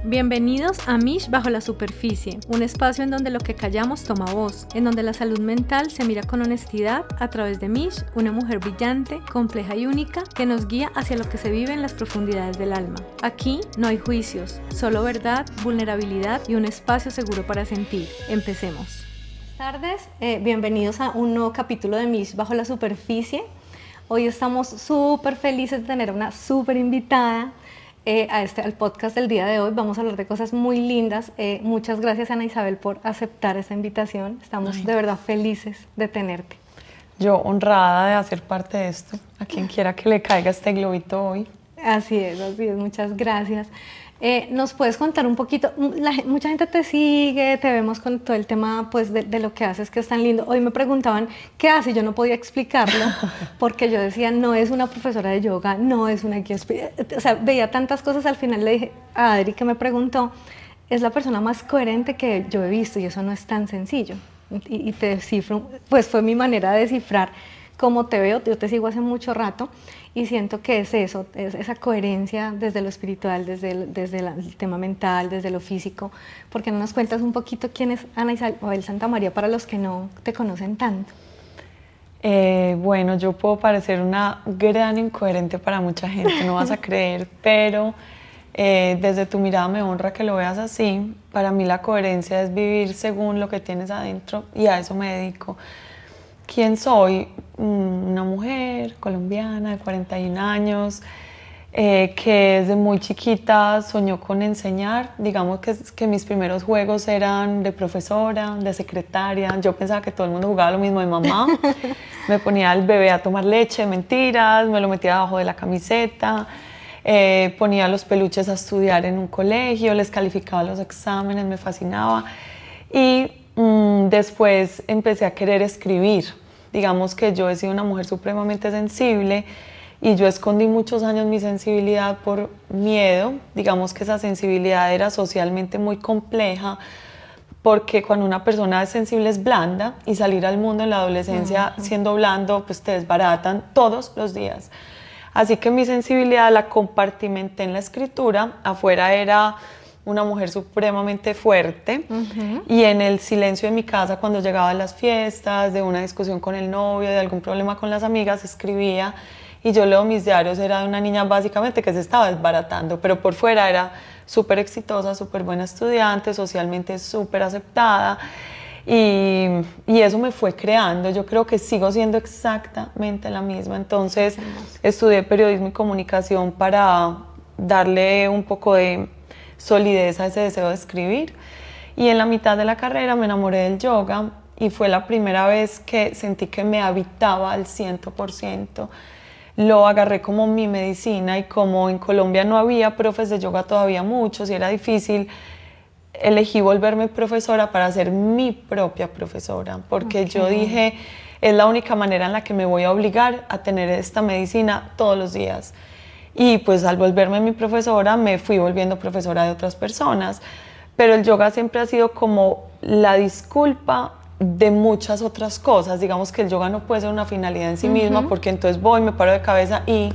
Bienvenidos a Mish Bajo la Superficie, un espacio en donde lo que callamos toma voz, en donde la salud mental se mira con honestidad a través de Mish, una mujer brillante, compleja y única que nos guía hacia lo que se vive en las profundidades del alma. Aquí no hay juicios, solo verdad, vulnerabilidad y un espacio seguro para sentir. Empecemos. Buenas tardes, bienvenidos a un nuevo capítulo de Mish Bajo la Superficie. Hoy estamos súper felices de tener una súper invitada al podcast del día de hoy. Vamos a hablar de cosas muy lindas. Muchas gracias, Ana Isabel, por aceptar esta invitación. Estamos de verdad felices de tenerte. Yo honrada de hacer parte de esto, a quien quiera que le caiga este globito hoy. Así es, muchas gracias. ¿Nos puedes contar un poquito? Mucha gente te sigue, te vemos con todo el tema pues, de lo que haces, que es tan lindo. Hoy me preguntaban qué hace, yo no podía explicarlo porque yo decía, no es una profesora de yoga, no es una guía espiritual. O sea, veía tantas cosas, al final le dije a Adri, que me preguntó, es la persona más coherente que yo he visto y eso no es tan sencillo. Y te descifro, pues fue mi manera de descifrar cómo te veo. Yo te sigo hace mucho rato y siento que es eso, es esa coherencia desde lo espiritual, desde el tema mental, desde lo físico. ¿Por qué no nos cuentas un poquito quién es Ana Isabel Santamaría para los que no te conocen tanto? Bueno, yo puedo parecer una gran incoherente para mucha gente, no vas a creer, pero desde tu mirada me honra que lo veas así. Para mí la coherencia es vivir según lo que tienes adentro y a eso me dedico. ¿Quién soy? Una mujer colombiana de 41 años que desde muy chiquita soñó con enseñar. Digamos que mis primeros juegos eran de profesora, de secretaria. Yo pensaba que todo el mundo jugaba lo mismo de mamá. Me ponía al bebé a tomar leche, mentiras, me lo metía debajo de la camiseta. Ponía los peluches a estudiar en un colegio, les calificaba los exámenes, me fascinaba. Y después empecé a querer escribir. Digamos que yo he sido una mujer supremamente sensible y yo escondí muchos años mi sensibilidad por miedo. Digamos que esa sensibilidad era socialmente muy compleja porque cuando una persona es sensible es blanda y salir al mundo en la adolescencia siendo blando pues te desbaratan todos los días. Así que mi sensibilidad la compartimenté en la escritura. Afuera era una mujer supremamente fuerte y en el silencio de mi casa, cuando llegaba a las fiestas, de una discusión con el novio, de algún problema con las amigas, escribía y yo leo mis diarios. Era de una niña básicamente que se estaba desbaratando, pero por fuera era súper exitosa, súper buena estudiante, socialmente súper aceptada y eso me fue creando. Yo creo que sigo siendo exactamente la misma. Entonces estudié periodismo y comunicación para darle un poco de solidez a ese deseo de escribir y en la mitad de la carrera me enamoré del yoga y fue la primera vez que sentí que me habitaba al 100%. Lo agarré como mi medicina y como en Colombia no había profes de yoga todavía muchos y era difícil, elegí volverme profesora para ser mi propia profesora porque yo dije, es la única manera en la que me voy a obligar a tener esta medicina todos los días. Y pues al volverme mi profesora me fui volviendo profesora de otras personas, pero el yoga siempre ha sido como la disculpa de muchas otras cosas. Digamos que el yoga no puede ser una finalidad en sí misma porque entonces voy, me paro de cabeza y,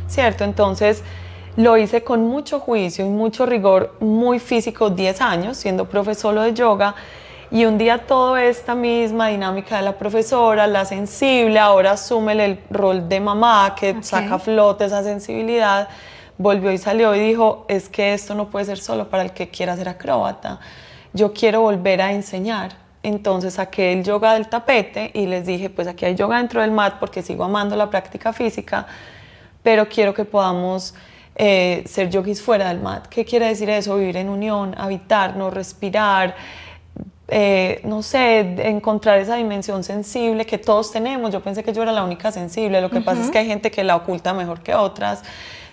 ¿cierto? Entonces lo hice con mucho juicio y mucho rigor, muy físico, 10 años siendo profesor de yoga. Y un día toda esta misma dinámica de la profesora, la sensible, ahora asume el rol de mamá que saca a flote esa sensibilidad, volvió y salió y dijo, es que esto no puede ser solo para el que quiera ser acróbata, yo quiero volver a enseñar. Entonces saqué el yoga del tapete y les dije, pues aquí hay yoga dentro del mat porque sigo amando la práctica física, pero quiero que podamos ser yogis fuera del mat. ¿Qué quiere decir eso? Vivir en unión, habitarnos, respirar, no sé, encontrar esa dimensión sensible que todos tenemos. Yo pensé que yo era la única sensible, lo que pasa es que hay gente que la oculta mejor que otras,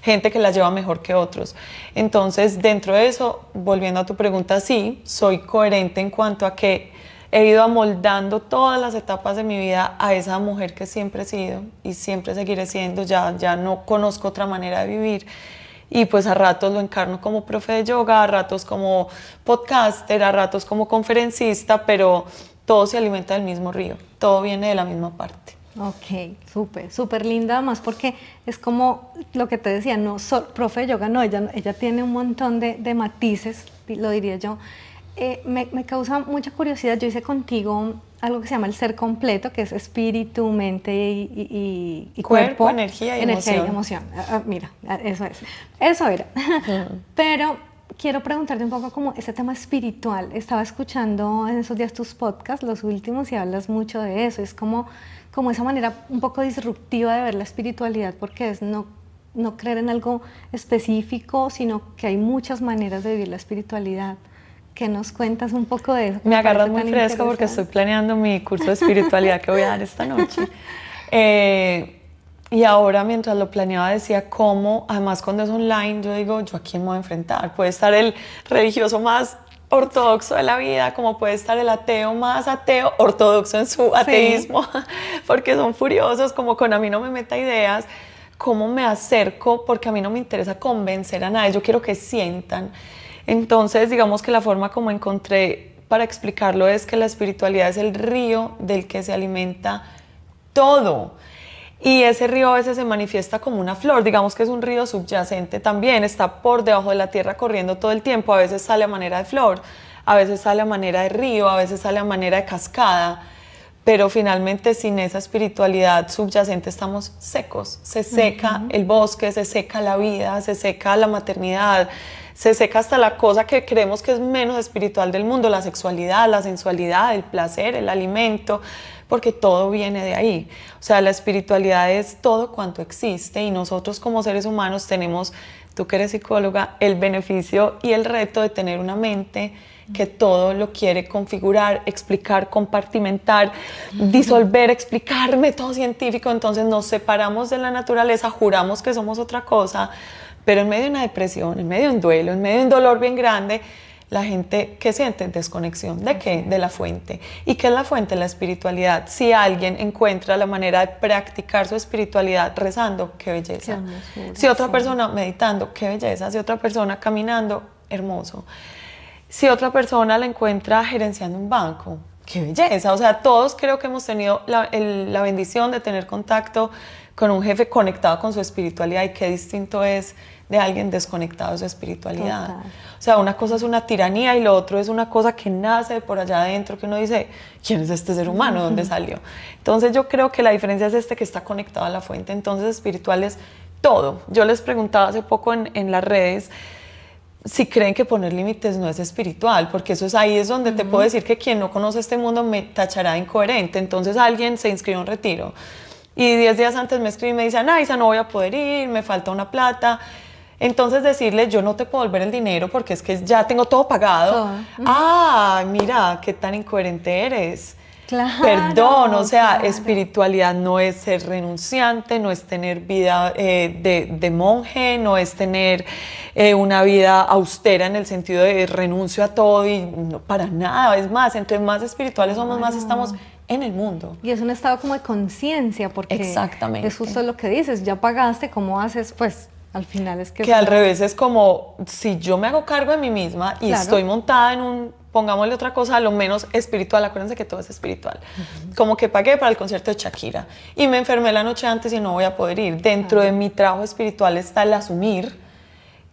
gente que la lleva mejor que otros. Entonces, dentro de eso, volviendo a tu pregunta, sí, soy coherente en cuanto a que he ido amoldando todas las etapas de mi vida a esa mujer que siempre he sido y siempre seguiré siendo. Ya no conozco otra manera de vivir. Y pues a ratos lo encarno como profe de yoga, a ratos como podcaster, a ratos como conferencista, pero todo se alimenta del mismo río, todo viene de la misma parte. Ok, súper, súper linda, además porque es como lo que te decía, no, profe de yoga, no, ella tiene un montón de matices, lo diría yo. Me causa mucha curiosidad, yo hice contigo algo que se llama el ser completo, que es espíritu, mente y cuerpo, energía y energía emoción. y emoción. Mira, eso es, eso era. Pero quiero preguntarte un poco como ese tema espiritual. Estaba escuchando en esos días tus podcasts, los últimos, y hablas mucho de eso. Es como esa manera un poco disruptiva de ver la espiritualidad, porque es no creer en algo específico, sino que hay muchas maneras de vivir la espiritualidad. ¿Qué nos cuentas un poco de eso? Me agarras muy fresca porque estoy planeando mi curso de espiritualidad que voy a dar esta noche. Y ahora mientras lo planeaba decía cómo, además cuando es online, yo digo, ¿yo a quién me voy a enfrentar? Puede estar el religioso más ortodoxo de la vida, como puede estar el ateo más ateo, ortodoxo en su ateísmo, sí. Porque son furiosos, como con a mí no me meta ideas, cómo me acerco, porque a mí no me interesa convencer a nadie, yo quiero que sientan. Entonces, digamos que la forma como encontré para explicarlo es que la espiritualidad es el río del que se alimenta todo. Y ese río a veces se manifiesta como una flor, digamos que es un río subyacente también, está por debajo de la tierra corriendo todo el tiempo, a veces sale a manera de flor, a veces sale a manera de río, a veces sale a manera de cascada, pero finalmente sin esa espiritualidad subyacente estamos secos, se seca el bosque, se seca la vida, se seca la maternidad, se seca hasta la cosa que creemos que es menos espiritual del mundo, la sexualidad, la sensualidad, el placer, el alimento, porque todo viene de ahí. O sea, la espiritualidad es todo cuanto existe y nosotros como seres humanos tenemos, tú que eres psicóloga, el beneficio y el reto de tener una mente que todo lo quiere configurar, explicar, compartimentar, disolver, explicar, método científico. Entonces nos separamos de la naturaleza, juramos que somos otra cosa, pero en medio de una depresión, en medio de un duelo, en medio de un dolor bien grande, la gente, ¿qué siente? Desconexión. ¿De qué? De la fuente. ¿Y qué es la fuente? La espiritualidad. Si alguien encuentra la manera de practicar su espiritualidad rezando, qué belleza. Si otra persona meditando, qué belleza. Si otra persona caminando, hermoso. Si otra persona la encuentra gerenciando un banco, qué belleza. O sea, todos creo que hemos tenido la bendición de tener contacto con un jefe conectado con su espiritualidad, y qué distinto es de alguien desconectado de su espiritualidad. Total. O sea, una cosa es una tiranía y lo otro es una cosa que nace de por allá adentro, que uno dice, ¿quién es este ser humano? ¿Dónde salió? Entonces yo creo que la diferencia es que está conectado a la fuente. Entonces espiritual es todo. Yo les preguntaba hace poco en las redes si creen que poner límites no es espiritual, porque eso es ahí es donde te puedo decir que quien no conoce este mundo me tachará de incoherente. Entonces alguien se inscribió a un retiro y 10 días antes me escribe y me dice, Anaísa, no voy a poder ir, me falta una plata. Entonces decirle, yo no te puedo volver el dinero porque es que ya tengo todo pagado. Ah, mira, qué tan incoherente eres. Claro, perdón, o sea, claro. Espiritualidad no es ser renunciante, no es tener vida de monje, no es tener una vida austera en el sentido de renuncio a todo y no, para nada. Es más, entre más espirituales somos, más estamos en el mundo. Y es un estado como de conciencia, porque exactamente. Es justo lo que dices, ya pagaste, ¿cómo haces? Pues al final es que al revés es como si yo me hago cargo de mí misma y claro. Estoy montada en un, pongámosle otra cosa, a lo menos espiritual, acuérdense que todo es espiritual, como que pagué para el concierto de Shakira y me enfermé la noche antes y no voy a poder ir. Dentro de mi trabajo espiritual está el asumir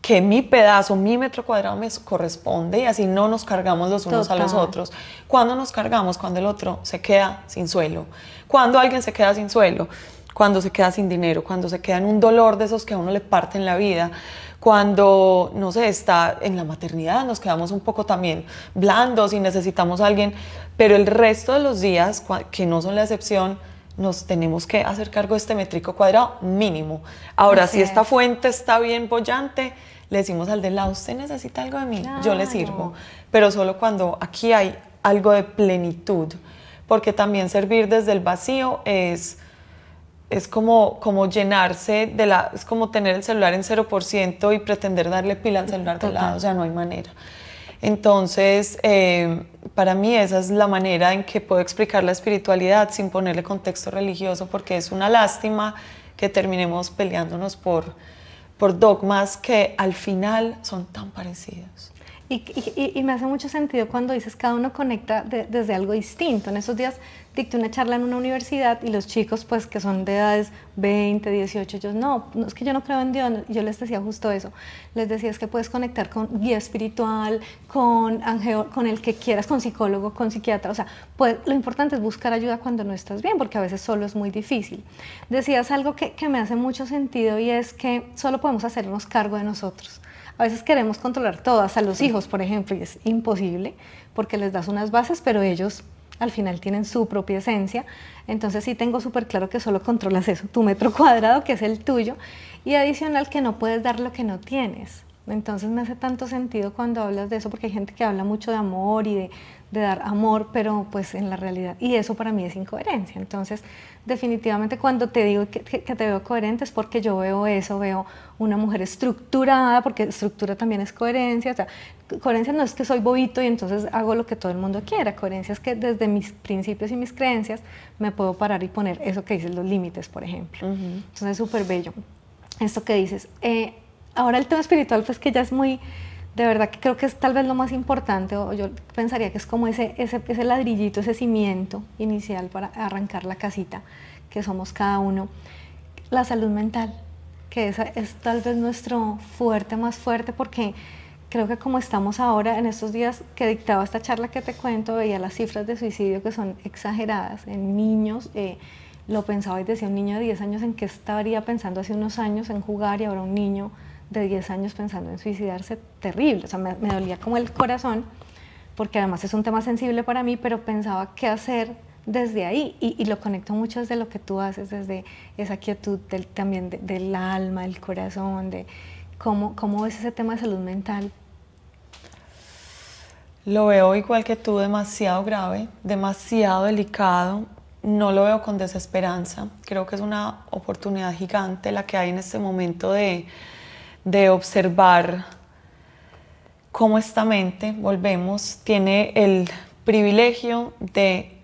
que mi pedazo, mi metro cuadrado me corresponde y así no nos cargamos los unos a los otros. ¿Cuándo nos cargamos? Cuando el otro se queda sin suelo. Cuando alguien se queda sin suelo, cuando se queda sin dinero, cuando se queda en un dolor de esos que a uno le parten la vida, cuando, no sé, está en la maternidad, nos quedamos un poco también blandos y necesitamos a alguien, pero el resto de los días, que no son la excepción, nos tenemos que hacer cargo de este métrico cuadrado mínimo. Ahora, si esta fuente está bien bollante, le decimos al de lado, usted necesita algo de mí, claro. Yo le sirvo, pero solo cuando aquí hay algo de plenitud, porque también servir desde el vacío es como llenarse es como tener el celular en 0% y pretender darle pila al celular de lado, o sea, no hay manera. Entonces, para mí esa es la manera en que puedo explicar la espiritualidad sin ponerle contexto religioso, porque es una lástima que terminemos peleándonos por dogmas que al final son tan parecidos. Y me hace mucho sentido cuando dices cada uno conecta desde algo distinto. En esos días dicté una charla en una universidad y los chicos pues que son de edades 20, 18, ellos no, es que yo no creo en Dios. Yo les decía justo eso, les decía es que puedes conectar con guía espiritual, con ángel, con el que quieras, con psicólogo, con psiquiatra, o sea, pues, lo importante es buscar ayuda cuando no estás bien, porque a veces solo es muy difícil. Decías algo que me hace mucho sentido y es que solo podemos hacernos cargo de nosotros. A veces queremos controlar todo, hasta los hijos, por ejemplo, y es imposible porque les das unas bases, pero ellos al final tienen su propia esencia. Entonces sí tengo súper claro que solo controlas eso, tu metro cuadrado, que es el tuyo, y adicional que no puedes dar lo que no tienes. Entonces me hace tanto sentido cuando hablas de eso, porque hay gente que habla mucho de amor y de dar amor, pero pues en la realidad, y eso para mí es incoherencia. Entonces definitivamente cuando te digo que te veo coherente es porque yo veo eso, veo una mujer estructurada, porque estructura también es coherencia. O sea, coherencia no es que soy bobito y entonces hago lo que todo el mundo quiera, coherencia es que desde mis principios y mis creencias me puedo parar y poner eso que dices, los límites, por ejemplo. Entonces es súper bello esto que dices. Ahora el tema espiritual, pues que ya es muy, de verdad que creo que es tal vez lo más importante, o yo pensaría que es como ese ladrillito, ese cimiento inicial para arrancar la casita que somos cada uno. La salud mental, que esa es tal vez nuestro fuerte más fuerte, porque creo que como estamos ahora, en estos días que dictaba esta charla que te cuento, veía las cifras de suicidio que son exageradas en niños. Lo pensaba y decía, un niño de 10 años en qué estaría pensando hace unos años en jugar, y ahora un niño de 10 años pensando en suicidarse, terrible. O sea, me dolía como el corazón, porque además es un tema sensible para mí, pero pensaba qué hacer desde ahí, y lo conecto mucho desde lo que tú haces, desde esa quietud también del alma, del corazón, de cómo ves ese tema de salud mental. Lo veo igual que tú, demasiado grave, demasiado delicado. No lo veo con desesperanza. Creo que es una oportunidad gigante la que hay en este momento de observar cómo esta mente, volvemos, tiene el privilegio de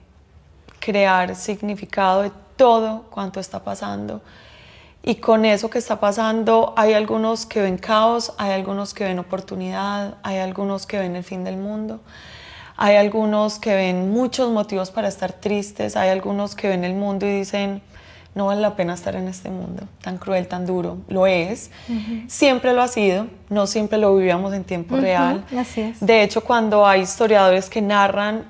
crear significado de todo cuanto está pasando. Y con eso que está pasando, hay algunos que ven caos, hay algunos que ven oportunidad, hay algunos que ven el fin del mundo, hay algunos que ven muchos motivos para estar tristes, hay algunos que ven el mundo y dicen, no vale la pena estar en este mundo tan cruel, tan duro. Lo es, siempre lo ha sido, no siempre lo vivíamos en tiempo real. Así es. De hecho, cuando hay historiadores que narran,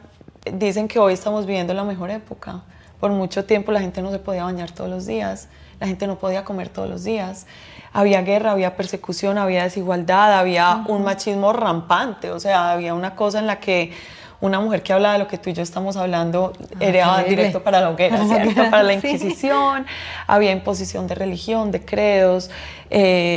dicen que hoy estamos viviendo la mejor época. Por mucho tiempo la gente no se podía bañar todos los días, la gente no podía comer todos los días. Había guerra, había persecución, había desigualdad, había un machismo rampante. O sea, había una cosa en la que una mujer que hablaba de lo que tú y yo estamos hablando era directo para la hoguera, ¿cierto? Para la Inquisición. Sí. Había imposición de religión, de credos,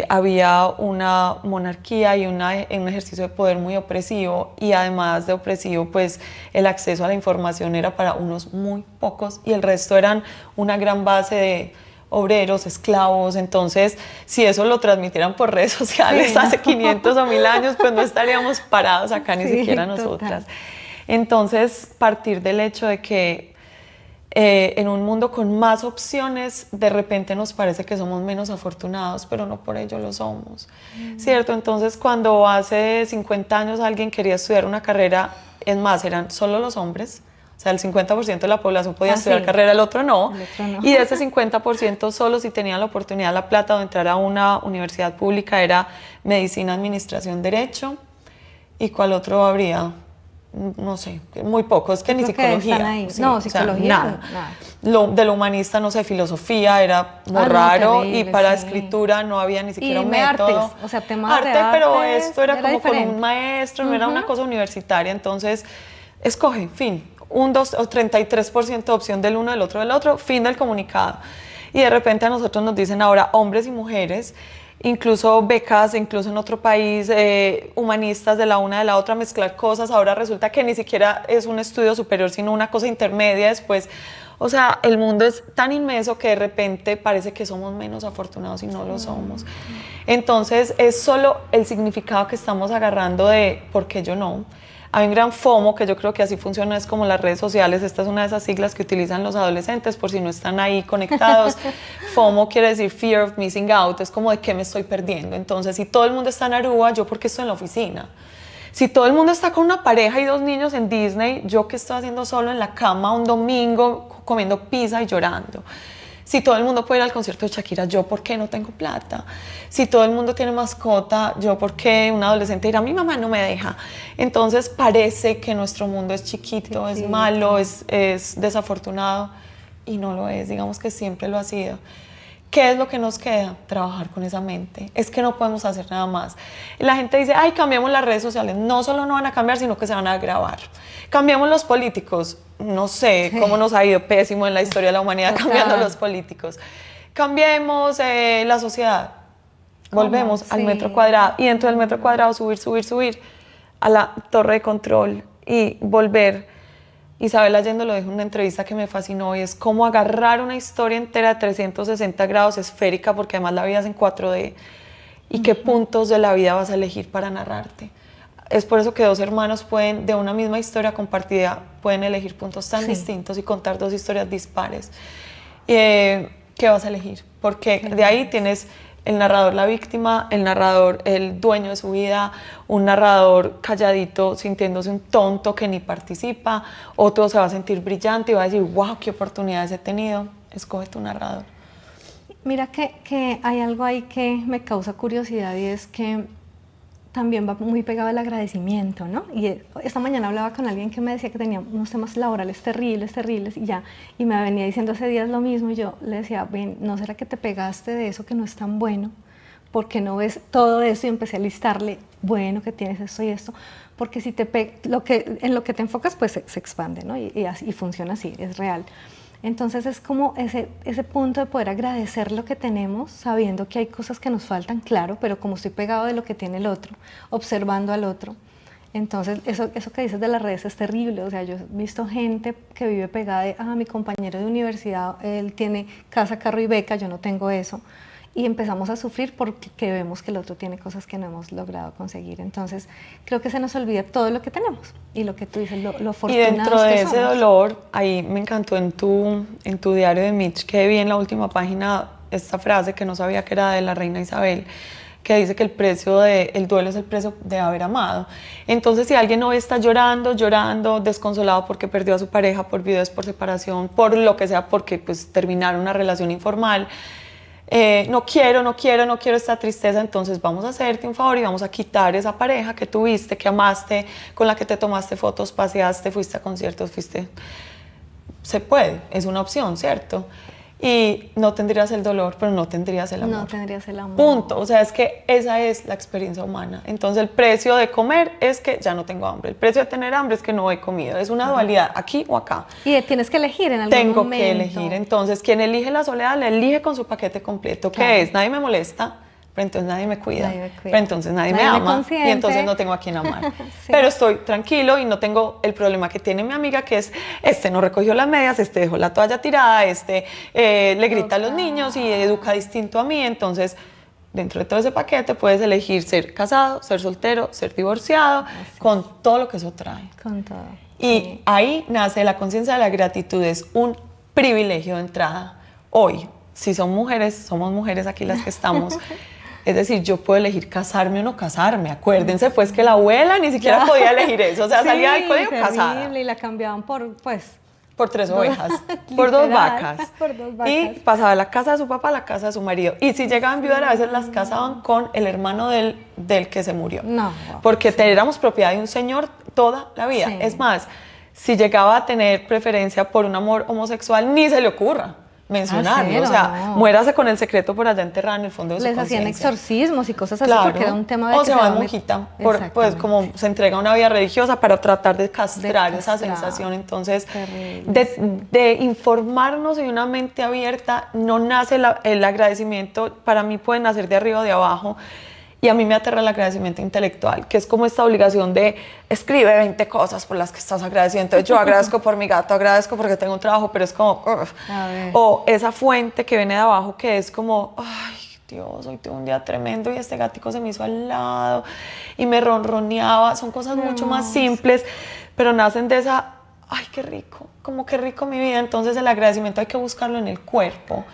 había una monarquía y un ejercicio de poder muy opresivo, y además de opresivo, pues el acceso a la información era para unos muy pocos y el resto eran una gran base de obreros, esclavos. Entonces, si eso lo transmitieran por redes sociales, sí, hace 500 o 1000 años, pues no estaríamos parados acá, ni siquiera nosotras. Total. Entonces, partir del hecho de que en un mundo con más opciones, de repente nos parece que somos menos afortunados, pero no por ello lo somos, ¿cierto? Entonces, cuando hace 50 años alguien quería estudiar una carrera, es más, eran solo los hombres. O sea, el 50% de la población podía estudiar carrera, el otro no. Y de ese 50%, solo si tenían la oportunidad, la plata de entrar a una universidad pública, era medicina, administración, derecho. ¿Y cuál otro habría? No sé, muy poco, es que ni psicología. Sí, no, psicología, o sea, nada. De lo humanista, no sé, filosofía, era muy raro, terrible, y para escritura no había ni siquiera un método. Artes, o sea, temas de artes, pero esto era como diferente. Con un maestro, no era una cosa universitaria. Entonces, escoge, fin. 2 o 33% de opción del uno, del otro, fin del comunicado. Y de repente a nosotros nos dicen ahora hombres y mujeres, incluso becas, incluso en otro país, humanistas de la una de la otra, mezclar cosas. Ahora resulta que ni siquiera es un estudio superior, sino una cosa intermedia después. O sea, el mundo es tan inmenso que de repente parece que somos menos afortunados y no lo somos. Entonces es solo el significado que estamos agarrando de ¿por qué yo no? Hay un gran FOMO, que yo creo que así funciona, es como las redes sociales. Esta es una de esas siglas que utilizan los adolescentes por si no están ahí conectados. FOMO quiere decir Fear of Missing Out, es como de qué me estoy perdiendo. Entonces, si todo el mundo está en Aruba, ¿yo por qué estoy en la oficina? Si todo el mundo está con una pareja y 2 niños en Disney, ¿yo qué estoy haciendo solo en la cama un domingo comiendo pizza y llorando? Si todo el mundo puede ir al concierto de Shakira, ¿yo por qué no tengo plata? Si todo el mundo tiene mascota, ¿yo por qué un adolescente dirá, mi mamá no me deja? Entonces parece que nuestro mundo es chiquito, es malo, es desafortunado, y no lo es, digamos que siempre lo ha sido. ¿Qué es lo que nos queda? Trabajar con esa mente. Es que no podemos hacer nada más. La gente dice, ay, cambiemos las redes sociales. No solo no van a cambiar, sino que se van a agravar. Cambiemos los políticos. No sé cómo nos ha ido pésimo en la historia de la humanidad cambiando los políticos. Cambiemos la sociedad. Volvemos al metro cuadrado. Y dentro del metro cuadrado subir a la torre de control y volver. Isabel Allende lo dijo en una entrevista que me fascinó, y es cómo agarrar una historia entera de 360 grados esférica, porque además la vida es en 4D, y qué puntos de la vida vas a elegir para narrarte. Es por eso que 2 hermanos pueden, de una misma historia compartida, pueden elegir puntos tan distintos y contar 2 historias dispares. ¿Qué vas a elegir? Porque de ahí tienes el narrador la víctima, el narrador el dueño de su vida, un narrador calladito sintiéndose un tonto que ni participa, otro se va a sentir brillante y va a decir, wow, qué oportunidades he tenido. Escoge tu narrador. Mira que hay algo ahí que me causa curiosidad, y es que también va muy pegado al agradecimiento, ¿no? Y esta mañana hablaba con alguien que me decía que tenía unos temas laborales terribles, y me venía diciendo hace días lo mismo, y yo le decía, ven, ¿no será que te pegaste de eso que no es tan bueno? ¿Por qué no ves todo eso? Y empecé a listarle, bueno, que tienes esto y esto, porque si en lo que te enfocas, pues se expande, ¿no? Y funciona así, es real. Entonces es como ese punto de poder agradecer lo que tenemos, sabiendo que hay cosas que nos faltan, claro, pero como estoy pegado de lo que tiene el otro, observando al otro. Entonces eso que dices de las redes es terrible. O sea, yo he visto gente que vive pegada de, mi compañero de universidad, él tiene casa, carro y beca, yo no tengo eso. Y empezamos a sufrir porque vemos que el otro tiene cosas que no hemos logrado conseguir. Entonces, creo que se nos olvida todo lo que tenemos y lo que tú dices, lo afortunados que somos. Y dentro de ese dolor, ahí me encantó en tu diario de Mitch, que vi en la última página esta frase que no sabía que era de la reina Isabel, que dice que el duelo es el precio de haber amado. Entonces, si alguien hoy está llorando, desconsolado porque perdió a su pareja, por viudas, por separación, por lo que sea, porque pues terminaron una relación informal, no quiero esta tristeza, entonces vamos a hacerte un favor y vamos a quitar esa pareja que tuviste, que amaste, con la que te tomaste fotos, paseaste, fuiste a conciertos, se puede, es una opción, ¿cierto? Y no tendrías el dolor, pero no tendrías el amor. No tendrías el amor. Punto. O sea, es que esa es la experiencia humana. Entonces, el precio de comer es que ya no tengo hambre. El precio de tener hambre es que no he comido. Es una dualidad, aquí o acá. Y tienes que elegir en algún momento. Tengo que elegir. Entonces, quien elige la soledad, la elige con su paquete completo. Claro. ¿Qué es? Nadie me molesta, pero entonces nadie me cuida. Pero entonces nadie me ama, y entonces no tengo a quien amar. Sí. Pero estoy tranquilo y no tengo el problema que tiene mi amiga, que es, no recogió las medias, dejó la toalla tirada, le grita a los niños y educa distinto a mí. Entonces, dentro de todo ese paquete puedes elegir ser casado, ser soltero, ser divorciado, con todo lo que eso trae. Con todo. Y ahí nace la conciencia de la gratitud, es un privilegio de entrada. Hoy, si somos mujeres aquí las que estamos. Es decir, yo puedo elegir casarme o no casarme. Acuérdense, pues, que la abuela ni siquiera podía elegir eso. O sea, salía del colegio casada. Y la cambiaban por 3 ovejas, por 2 vacas. Y pasaba de la casa de su papá a la casa de su marido. Y si llegaban viudas, a veces las casaban con el hermano del que se murió. No. Porque éramos propiedad de un señor toda la vida. Sí. Es más, si llegaba a tener preferencia por un amor homosexual, ni se le ocurra mencionarlo, o sea, muérase con el secreto por allá enterrado en el fondo de su conciencia. Les hacían exorcismos y cosas así, porque era un tema de o se va en monjita, pues como se entrega a una vida religiosa para tratar de castrar esa sensación. Entonces, de informarnos y de una mente abierta no nace el agradecimiento. Para mí puede nacer de arriba o de abajo. Y a mí me aterra el agradecimiento intelectual, que es como esta obligación de escribe 20 cosas por las que estás agradecido. Entonces yo agradezco por mi gato, agradezco porque tengo un trabajo, pero es como... O esa fuente que viene de abajo que es como, ay Dios, hoy tuve un día tremendo y este gatico se me hizo al lado y me ronroneaba. Son cosas mucho más simples, pero nacen de esa, ay qué rico, como qué rico mi vida. Entonces el agradecimiento hay que buscarlo en el cuerpo.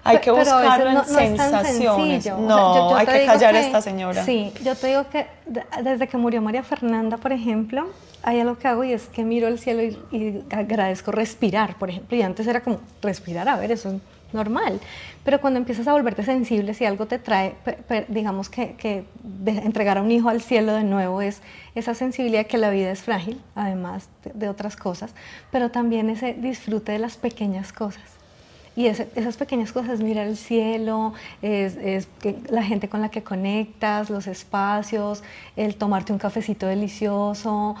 Hay que pero a veces buscarlo en no es tan sensaciones. sencillo. No, O sea, yo hay te que digo callar a esta señora. Sí, yo te digo que desde que murió María Fernanda, por ejemplo, hay algo que hago y es que miro al cielo y agradezco respirar, por ejemplo. Y antes era como respirar, a ver, eso es normal. Pero cuando empiezas a volverte sensible, si algo te trae, digamos que entregar a un hijo al cielo de nuevo es esa sensibilidad que la vida es frágil, además de otras cosas, pero también ese disfrute de las pequeñas cosas. Y esas pequeñas cosas, mirar el cielo, es la gente con la que conectas, los espacios, el tomarte un cafecito delicioso,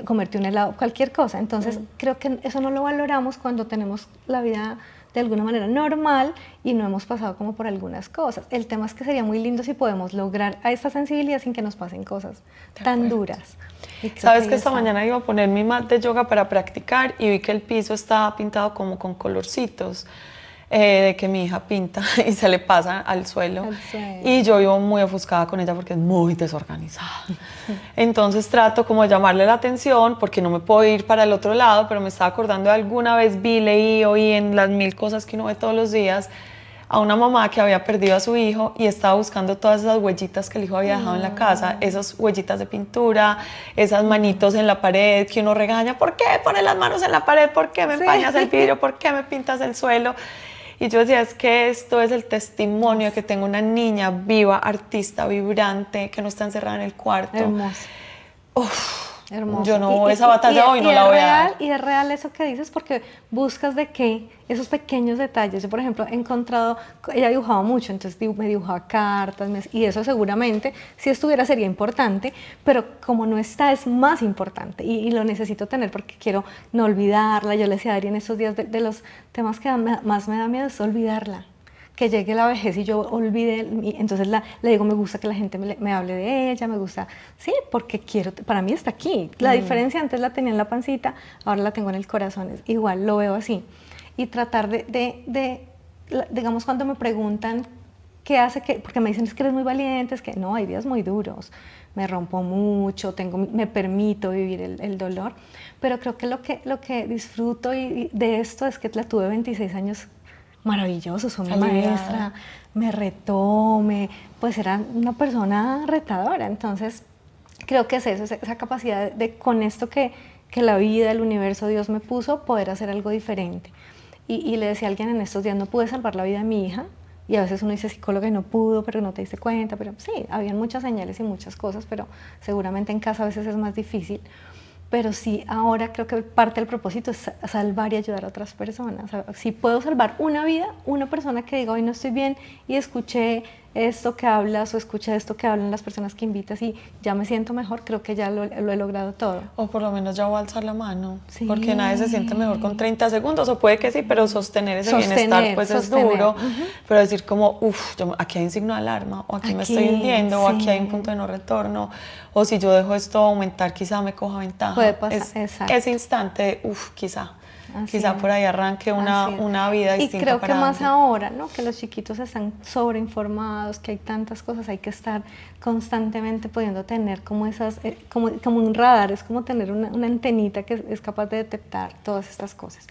comerte un helado, cualquier cosa. Entonces, creo que eso no lo valoramos cuando tenemos la vida de alguna manera normal y no hemos pasado como por algunas cosas. El tema es que sería muy lindo si podemos lograr a esta sensibilidad sin que nos pasen cosas tan duras. Sabes que esta mañana iba a poner mi mat de yoga para practicar y vi que el piso estaba pintado como con colorcitos. De que mi hija pinta y se le pasa al suelo. Y yo vivo muy ofuscada con ella porque es muy desorganizada. Entonces trato como de llamarle la atención porque no me puedo ir para el otro lado, pero me estaba acordando de alguna vez leí, oí en las 1000 cosas que uno ve todos los días a una mamá que había perdido a su hijo y estaba buscando todas esas huellitas que el hijo había dejado en la casa, esas huellitas de pintura, esas manitos en la pared que uno regaña, ¿por qué pones las manos en la pared? ¿Por qué me empañas el vidrio? ¿Por qué me pintas el suelo? Y yo decía, es que esto es el testimonio de que tengo una niña viva, artista, vibrante, que no está encerrada en el cuarto. Hermoso. Uf, hermoso. Yo no, esa batalla hoy no la voy a dar. Y es real eso que dices porque buscas de qué, esos pequeños detalles. Yo, por ejemplo, he encontrado, ella dibujaba mucho, entonces me dibujaba cartas, y eso seguramente, si estuviera sería importante, pero como no está es más importante y lo necesito tener porque quiero no olvidarla. Yo le decía a Adri en estos días de los temas que más me da miedo es olvidarla. Que llegue la vejez y yo olvide, entonces le digo, me gusta que la gente me hable de ella, me gusta, sí, porque quiero, para mí está aquí. La diferencia, antes la tenía en la pancita, ahora la tengo en el corazón, es igual, lo veo así. Y tratar digamos, cuando me preguntan qué hace, porque me dicen, es que eres muy valiente, es que no, hay días muy duros, me rompo mucho, me permito vivir el dolor, pero creo que lo que disfruto de esto es que la tuve 26 años maravilloso, soy mi maestra, me retó, pues era una persona retadora. Entonces, creo que es eso, esa capacidad de con esto que la vida, el universo, Dios me puso, poder hacer algo diferente. Y le decía a alguien en estos días, no pude salvar la vida de mi hija, y a veces uno dice psicóloga y no pudo, pero no te diste cuenta, pero sí, habían muchas señales y muchas cosas, pero seguramente en casa a veces es más difícil. Pero sí, ahora creo que parte del propósito es salvar y ayudar a otras personas. O sea, si puedo salvar una vida, una persona que diga hoy no estoy bien y escuché esto que hablas o escuché esto que hablan las personas que invitas y ya me siento mejor, creo que ya lo he logrado todo. O por lo menos ya voy a alzar la mano, sí. Porque nadie se siente mejor con 30 segundos, o puede que sí, pero sostener ese bienestar pues es duro. Pero decir como, uff, aquí hay un signo de alarma, o aquí me estoy hundiendo, o aquí hay un punto de no retorno, o si yo dejo esto aumentar, quizá me coja ventaja. Puede pasar, exacto. Ese instante, uff, quizá por ahí arranque una vida distinta. Y creo que más ahora, ¿no? Que los chiquitos están sobreinformados, que hay tantas cosas, hay que estar constantemente pudiendo tener como esas, como un radar, es como tener una antenita que es capaz de detectar todas estas cosas.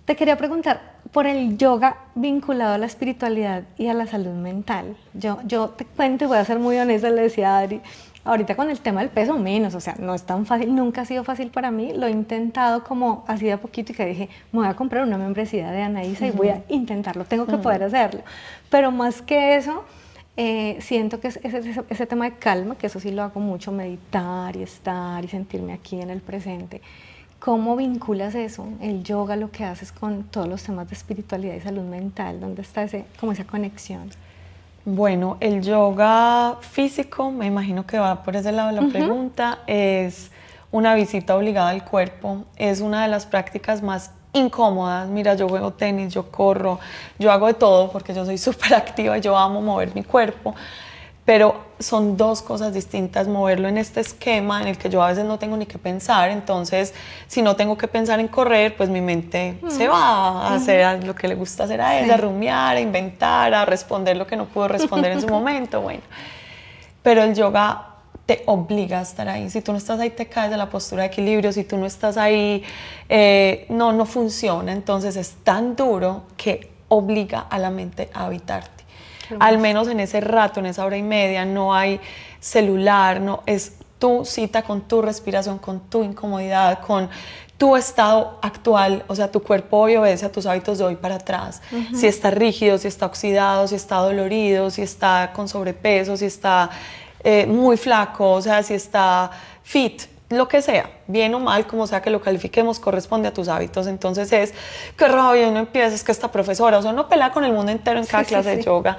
Te quería preguntar por el yoga vinculado a la espiritualidad y a la salud mental. Yo te cuento y voy a ser muy honesta, le decía a Adri, ahorita con el tema del peso menos, o sea, no es tan fácil, nunca ha sido fácil para mí, lo he intentado como así de a poquito y que dije, me voy a comprar una membresía de Anaísa y voy a intentarlo, tengo que poder hacerlo. Pero más que eso, siento que ese tema de calma, que eso sí lo hago mucho, meditar y estar y sentirme aquí en el presente. ¿Cómo vinculas eso, el yoga, lo que haces con todos los temas de espiritualidad y salud mental? ¿Dónde está como esa conexión? Bueno, el yoga físico, me imagino que va por ese lado de la pregunta, es una visita obligada al cuerpo, es una de las prácticas más incómodas. Mira, yo juego tenis, yo corro, yo hago de todo porque yo soy súper activa y yo amo mover mi cuerpo, pero son dos cosas distintas, moverlo en este esquema en el que yo a veces no tengo ni que pensar, entonces si no tengo que pensar en correr, pues mi mente se va a hacer lo que le gusta hacer a ella, a rumiar, a inventar, a responder lo que no pudo responder en su momento, bueno. Pero el yoga te obliga a estar ahí, si tú no estás ahí te caes de la postura de equilibrio, si tú no estás ahí, no funciona, entonces es tan duro que obliga a la mente a habitarte. Al menos en ese rato, en esa hora y media, no hay celular, no, es tu cita con tu respiración, con tu incomodidad, con tu estado actual. O sea, tu cuerpo hoy obedece a tus hábitos de hoy para atrás. Si está rígido, si está oxidado, si está dolorido, si está con sobrepeso, si está muy flaco, o sea, si está fit, lo que sea, bien o mal, como sea que lo califiquemos, corresponde a tus hábitos. Entonces es, qué rabia, uno empieza, es que esta profesora, o sea, uno pelea con el mundo entero en cada clase de yoga,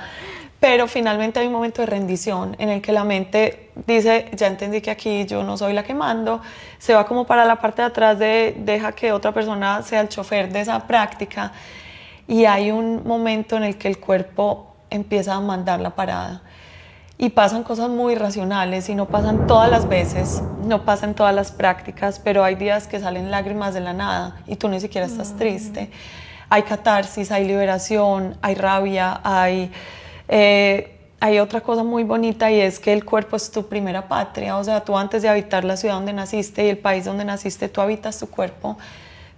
pero finalmente hay un momento de rendición en el que la mente dice, ya entendí que aquí yo no soy la que mando, se va como para la parte de atrás de deja que otra persona sea el chofer de esa práctica, y hay un momento en el que el cuerpo empieza a mandar la parada. Y pasan cosas muy irracionales y no pasan todas las veces, no pasan todas las prácticas, pero hay días que salen lágrimas de la nada y tú ni siquiera estás triste. Hay catarsis, hay liberación, hay rabia, hay otra cosa muy bonita, y es que el cuerpo es tu primera patria. O sea, tú antes de habitar la ciudad donde naciste y el país donde naciste, tú habitas tu cuerpo.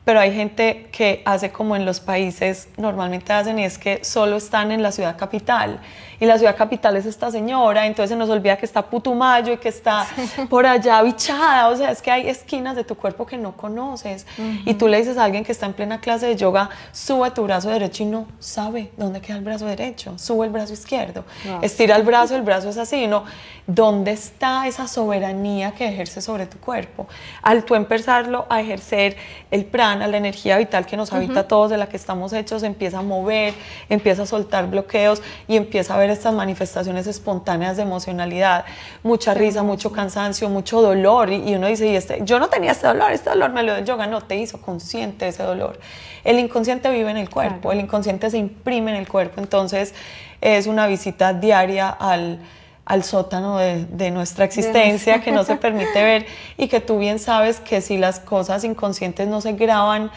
Pero hay gente que hace como en los países normalmente hacen, y es que solo están en la ciudad capital, y la ciudad capital es esta señora, entonces se nos olvida que está Putumayo y que está por allá Bichada. O sea, es que hay esquinas de tu cuerpo que no conoces, y tú le dices a alguien que está en plena clase de yoga, sube tu brazo derecho, y no sabe dónde queda el brazo derecho, sube el brazo izquierdo, estira el brazo es así, no, ¿dónde está esa soberanía que ejerce sobre tu cuerpo? Al tú empezarlo a ejercer, el prana, la energía vital que nos habita a todos, de la que estamos hechos, empieza a mover, empieza a soltar bloqueos y empieza a ver estas manifestaciones espontáneas de emocionalidad, mucha risa, mucho cansancio, mucho dolor, y uno dice, yo no tenía este dolor me lo dio el yoga. No, te hizo consciente de ese dolor. El inconsciente vive en el cuerpo, el inconsciente se imprime en el cuerpo. Entonces es una visita diaria al sótano de nuestra existencia, que no se permite ver, y que tú bien sabes que si las cosas inconscientes no se graban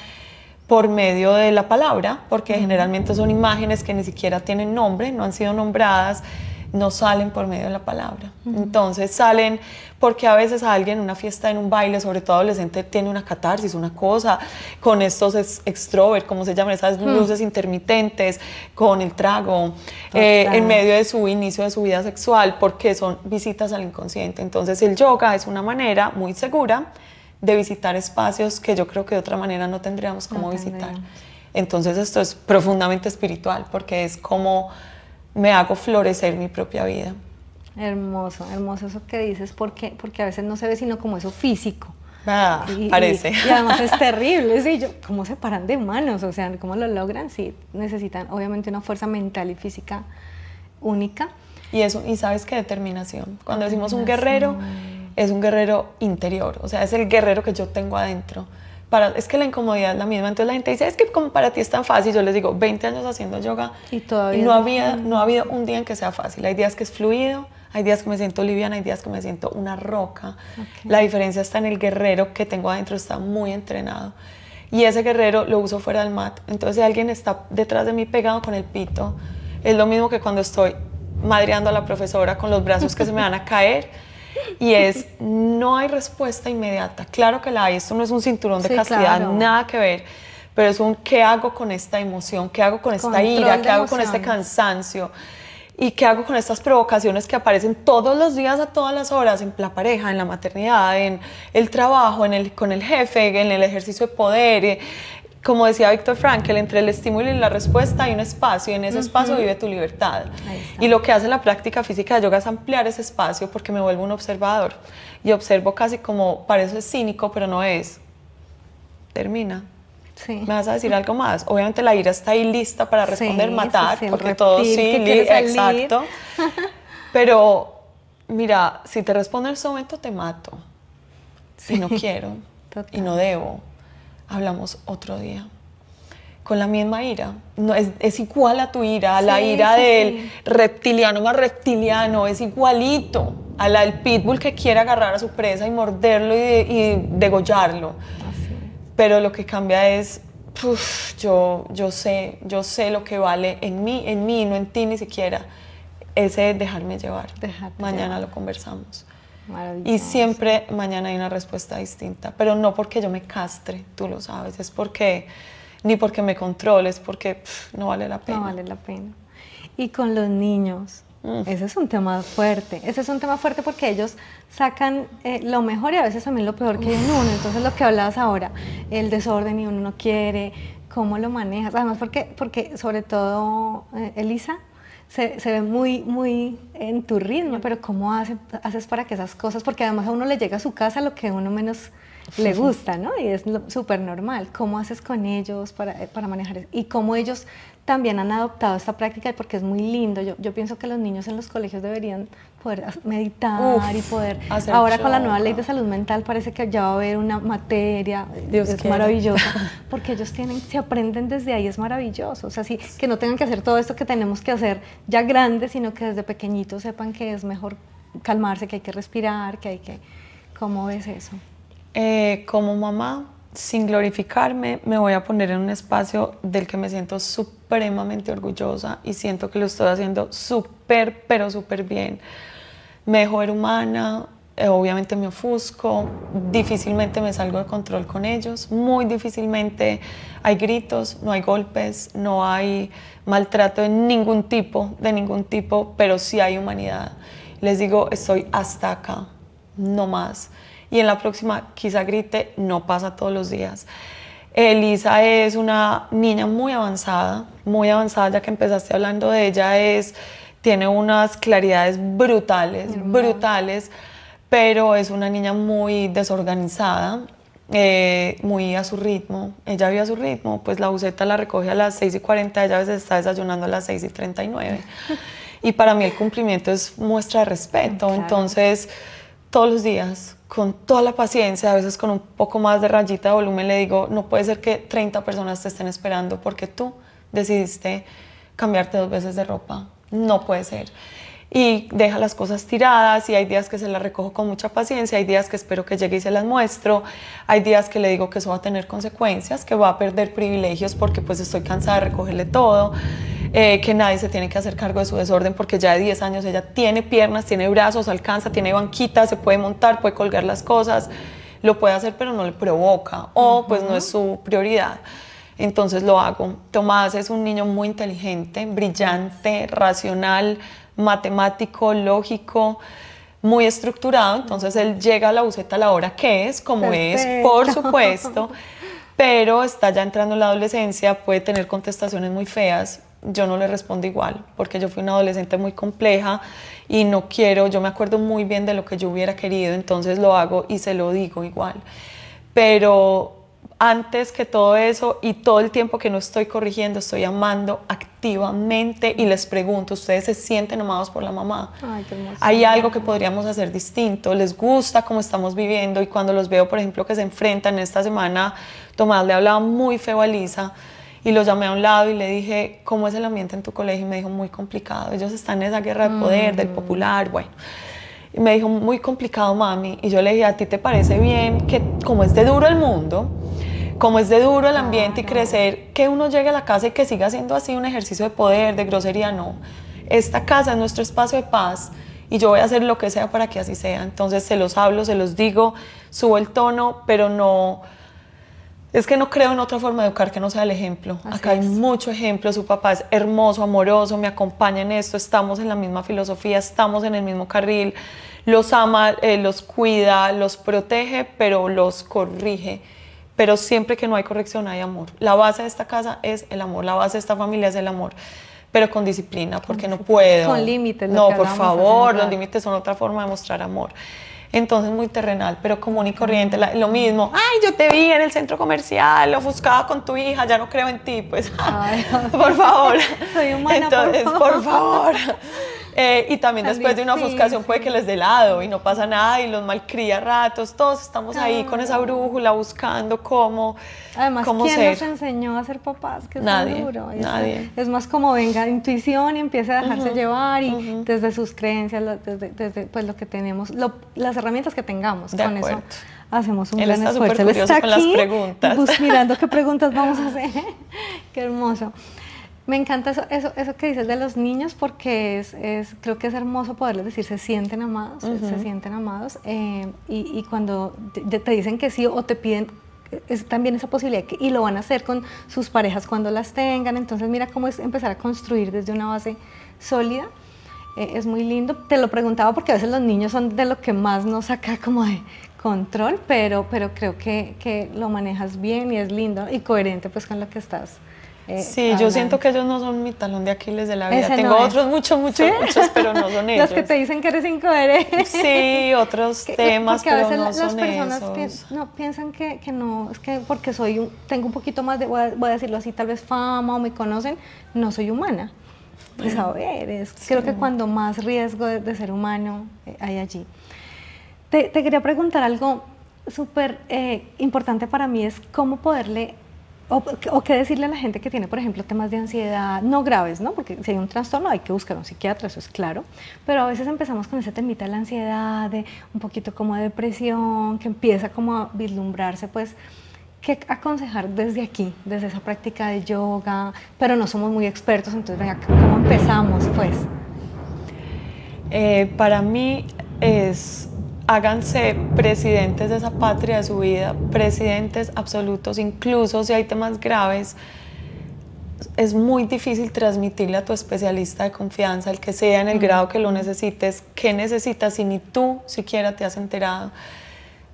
por medio de la palabra, porque generalmente son imágenes que ni siquiera tienen nombre, no han sido nombradas, no salen por medio de la palabra. Entonces salen porque a veces a alguien en una fiesta, en un baile, sobre todo adolescente, tiene una catarsis, una cosa, con estos extrovert, como se llaman, esas luces intermitentes, con el trago, en medio de su inicio de su vida sexual, porque son visitas al inconsciente. Entonces el yoga es una manera muy segura de visitar espacios que yo creo que de otra manera no tendríamos cómo visitar. Entonces esto es profundamente espiritual, porque es como me hago florecer mi propia vida. Hermoso, hermoso eso que dices, porque a veces no se ve sino como eso físico. Parece. Y además es terrible, ¿sí? ¿Cómo se paran de manos? O sea, ¿cómo lo logran? Sí, necesitan obviamente una fuerza mental y física única. Y sabes qué, determinación. Cuando decimos un guerrero, es un guerrero interior, o sea, es el guerrero que yo tengo adentro. Es que la incomodidad es la misma. Entonces la gente dice, es que como para ti es tan fácil. Yo les digo, 20 años haciendo yoga y todavía no ha habido un día en que sea fácil. Hay días que es fluido, hay días que me siento liviana, hay días que me siento una roca. La diferencia está en el guerrero que tengo adentro, está muy entrenado. Y ese guerrero lo uso fuera del mat. Entonces si alguien está detrás de mí pegado con el pito, es lo mismo que cuando estoy madreando a la profesora con los brazos que se me van a caer. Y no hay respuesta inmediata. Claro que la hay, esto no es un cinturón de castidad, claro, nada que ver, pero es un ¿qué hago con esta emoción? ¿Qué hago con esta ira? ¿Qué hago con este cansancio? ¿Y qué hago con estas provocaciones que aparecen todos los días, a todas las horas, en la pareja, en la maternidad, en el trabajo, con el jefe, en el ejercicio de poder? Como decía Víctor Frankl, entre el estímulo y la respuesta hay un espacio, y en ese espacio vive tu libertad. Y lo que hace la práctica física de yoga es ampliar ese espacio, porque me vuelvo un observador. Y observo casi como, parece cínico, pero no es. Termina. Sí. ¿Me vas a decir algo más? Obviamente la ira está ahí lista para responder, matar, porque todo sí, exacto. Pero mira, si te respondo en ese momento, te mato. Y no quiero, y no debo. Hablamos otro día. Con la misma ira. No, es igual a tu ira, a la ira del reptiliano más reptiliano, es igualito a la del pitbull que quiere agarrar a su presa y morderlo y degollarlo. Así. Pero lo que cambia es, yo sé lo que vale en mí, no en ti ni siquiera, ese dejarme llevar. Mañana lo conversamos. Y siempre mañana hay una respuesta distinta, pero no porque yo me castre, tú lo sabes, es porque ni porque me controles, porque no vale la pena. No vale la pena. Y con los niños, ese es un tema fuerte. Ese es un tema fuerte porque ellos sacan lo mejor y a veces también lo peor que hay en uno. Entonces lo que hablabas ahora, el desorden y uno no quiere, cómo lo manejas. Además porque sobre todo Elisa se ve muy en tu ritmo, pero ¿cómo haces para que esas cosas? Porque además a uno le llega a su casa lo que a uno menos le gusta, ¿no? Y es súper normal. ¿Cómo haces con ellos para manejar eso? Y cómo ellos también han adoptado esta práctica, porque es muy lindo. Yo pienso que los niños en los colegios deberían poder meditar y poder... Ahora con la nueva ley de salud mental parece que ya va a haber una materia, Dios es quiera. maravillosa, porque ellos se aprenden desde ahí, es maravilloso. O sea, sí, que no tengan que hacer todo esto que tenemos que hacer ya grandes, sino que desde pequeñitos sepan que es mejor calmarse, que hay que respirar, que hay que... ¿Cómo ves eso? Como mamá, sin glorificarme, me voy a poner en un espacio del que me siento supremamente orgullosa y siento que lo estoy haciendo súper, pero súper bien. Me dejo ver humana, obviamente me ofusco, difícilmente me salgo de control con ellos, muy difícilmente hay gritos, no hay golpes, no hay maltrato de ningún tipo, pero sí hay humanidad. Les digo, estoy hasta acá, no más. Y en la próxima quizá grite, no pasa todos los días. Elisa es una niña muy avanzada, ya que empezaste hablando de ella, tiene unas claridades brutales, pero es una niña muy desorganizada, muy a su ritmo. Ella vive a su ritmo, pues la buseta la recoge a las 6:40, ella a veces está desayunando a las 6:39. Y para mí el cumplimiento es muestra de respeto, Claro. Entonces todos los días, con toda la paciencia, a veces con un poco más de rayita de volumen, le digo, no puede ser que 30 personas te estén esperando porque tú decidiste cambiarte 2 veces de ropa. No puede ser. Y deja las cosas tiradas y hay días que se las recojo con mucha paciencia, hay días que espero que llegue y se las muestro, hay días que le digo que eso va a tener consecuencias, que va a perder privilegios porque pues estoy cansada de recogerle todo, que nadie se tiene que hacer cargo de su desorden porque ya de 10 años ella tiene piernas, tiene brazos, alcanza, tiene banquita, se puede montar, puede colgar las cosas, lo puede hacer pero no le provoca o pues no es su prioridad. Entonces lo hago. Tomás es un niño muy inteligente, brillante, racional, matemático, lógico, muy estructurado. Entonces él llega a la buseta a la hora que es, como Perfecto. es, por supuesto, pero está ya entrando en la adolescencia, puede tener contestaciones muy feas. Yo no le respondo igual, porque yo fui una adolescente muy compleja y no quiero, yo me acuerdo muy bien de lo que yo hubiera querido, entonces lo hago y se lo digo igual. Pero antes que todo eso y todo el tiempo que no estoy corrigiendo, estoy amando activamente y les pregunto, ¿ustedes se sienten amados por la mamá? Ay, qué hermoso. ¿Hay algo que podríamos hacer distinto? ¿Les gusta cómo estamos viviendo? Y cuando los veo, por ejemplo, que se enfrentan esta semana, Tomás le hablaba muy feo a Lisa y lo llamé a un lado y le dije, ¿cómo es el ambiente en tu colegio? Y me dijo, muy complicado, ellos están en esa guerra de poder, del popular, bueno. Y me dijo, muy complicado, mami. Y yo le dije, ¿a ti te parece bien que como es de duro el mundo, como es de duro el ambiente y crecer, que uno llegue a la casa y que siga siendo así un ejercicio de poder, de grosería? No. Esta casa es nuestro espacio de paz y yo voy a hacer lo que sea para que así sea. Entonces se los hablo, se los digo, subo el tono, pero no... Es que no creo en otra forma de educar que no sea el ejemplo. Acá hay mucho ejemplo, su papá es hermoso, amoroso, me acompaña en esto, estamos en la misma filosofía, estamos en el mismo carril, los ama, los cuida, los protege, pero los corrige. Pero siempre que no hay corrección hay amor. La base de esta casa es el amor, la base de esta familia es el amor, pero con disciplina, porque no puedo. Con límites. No, por favor, los límites son otra forma de mostrar amor. Entonces muy terrenal, pero común y corriente, lo mismo. Ay, yo te vi en el centro comercial, ofuscada con tu hija, ya no creo en ti, pues, ay, por favor. Soy humana, entonces, por favor. Y también después de una ofuscación puede que les dé helado y no pasa nada y los malcría a ratos, todos estamos ahí con esa brújula buscando cómo Además, cómo ¿quién ser. nos enseñó a ser papás? Que es Nadie, tan duro. nadie. Es más como venga intuición y empiece a dejarse llevar y desde sus creencias, desde pues, lo que tenemos, las herramientas que tengamos, De con acuerdo. eso hacemos un Él gran está esfuerzo. súper curioso con las preguntas. Mirando qué preguntas vamos a hacer. Qué hermoso. Me encanta eso que dices de los niños porque creo que es hermoso poderles decir se sienten amados, se sienten amados y cuando te dicen que sí o te piden es también esa posibilidad y lo van a hacer con sus parejas cuando las tengan. Entonces mira cómo es empezar a construir desde una base sólida. Es muy lindo. Te lo preguntaba porque a veces los niños son de lo que más nos saca como de control, pero creo que lo manejas bien y es lindo y coherente pues con lo que estás sí, hablando. yo siento que ellos no son mi talón de Aquiles de la vida. Ese Tengo no otros muchos, pero no son ellos. Los que te dicen que eres incoherente. Sí, otros temas, porque a pero veces no las son personas esos. piensan que no, es que porque tengo un poquito más de, voy a decirlo así, tal vez fama o me conocen, no soy humana. Pues a ver, creo que cuando más riesgo de ser humano hay allí. Te quería preguntar algo súper importante para mí, es cómo poderle, o qué decirle a la gente que tiene, por ejemplo, temas de ansiedad, no graves, ¿no? Porque si hay un trastorno hay que buscar un psiquiatra, eso es claro, pero a veces empezamos con ese temita de la ansiedad, de un poquito como de depresión, que empieza como a vislumbrarse, pues, ¿qué aconsejar desde aquí, desde esa práctica de yoga? Pero no somos muy expertos, entonces venga, ¿cómo empezamos, pues? Para mí es, háganse presidentes de esa patria de su vida, presidentes absolutos, incluso si hay temas graves. Es muy difícil transmitirle a tu especialista de confianza, el que sea en el grado que lo necesites, qué necesitas si ni tú siquiera te has enterado.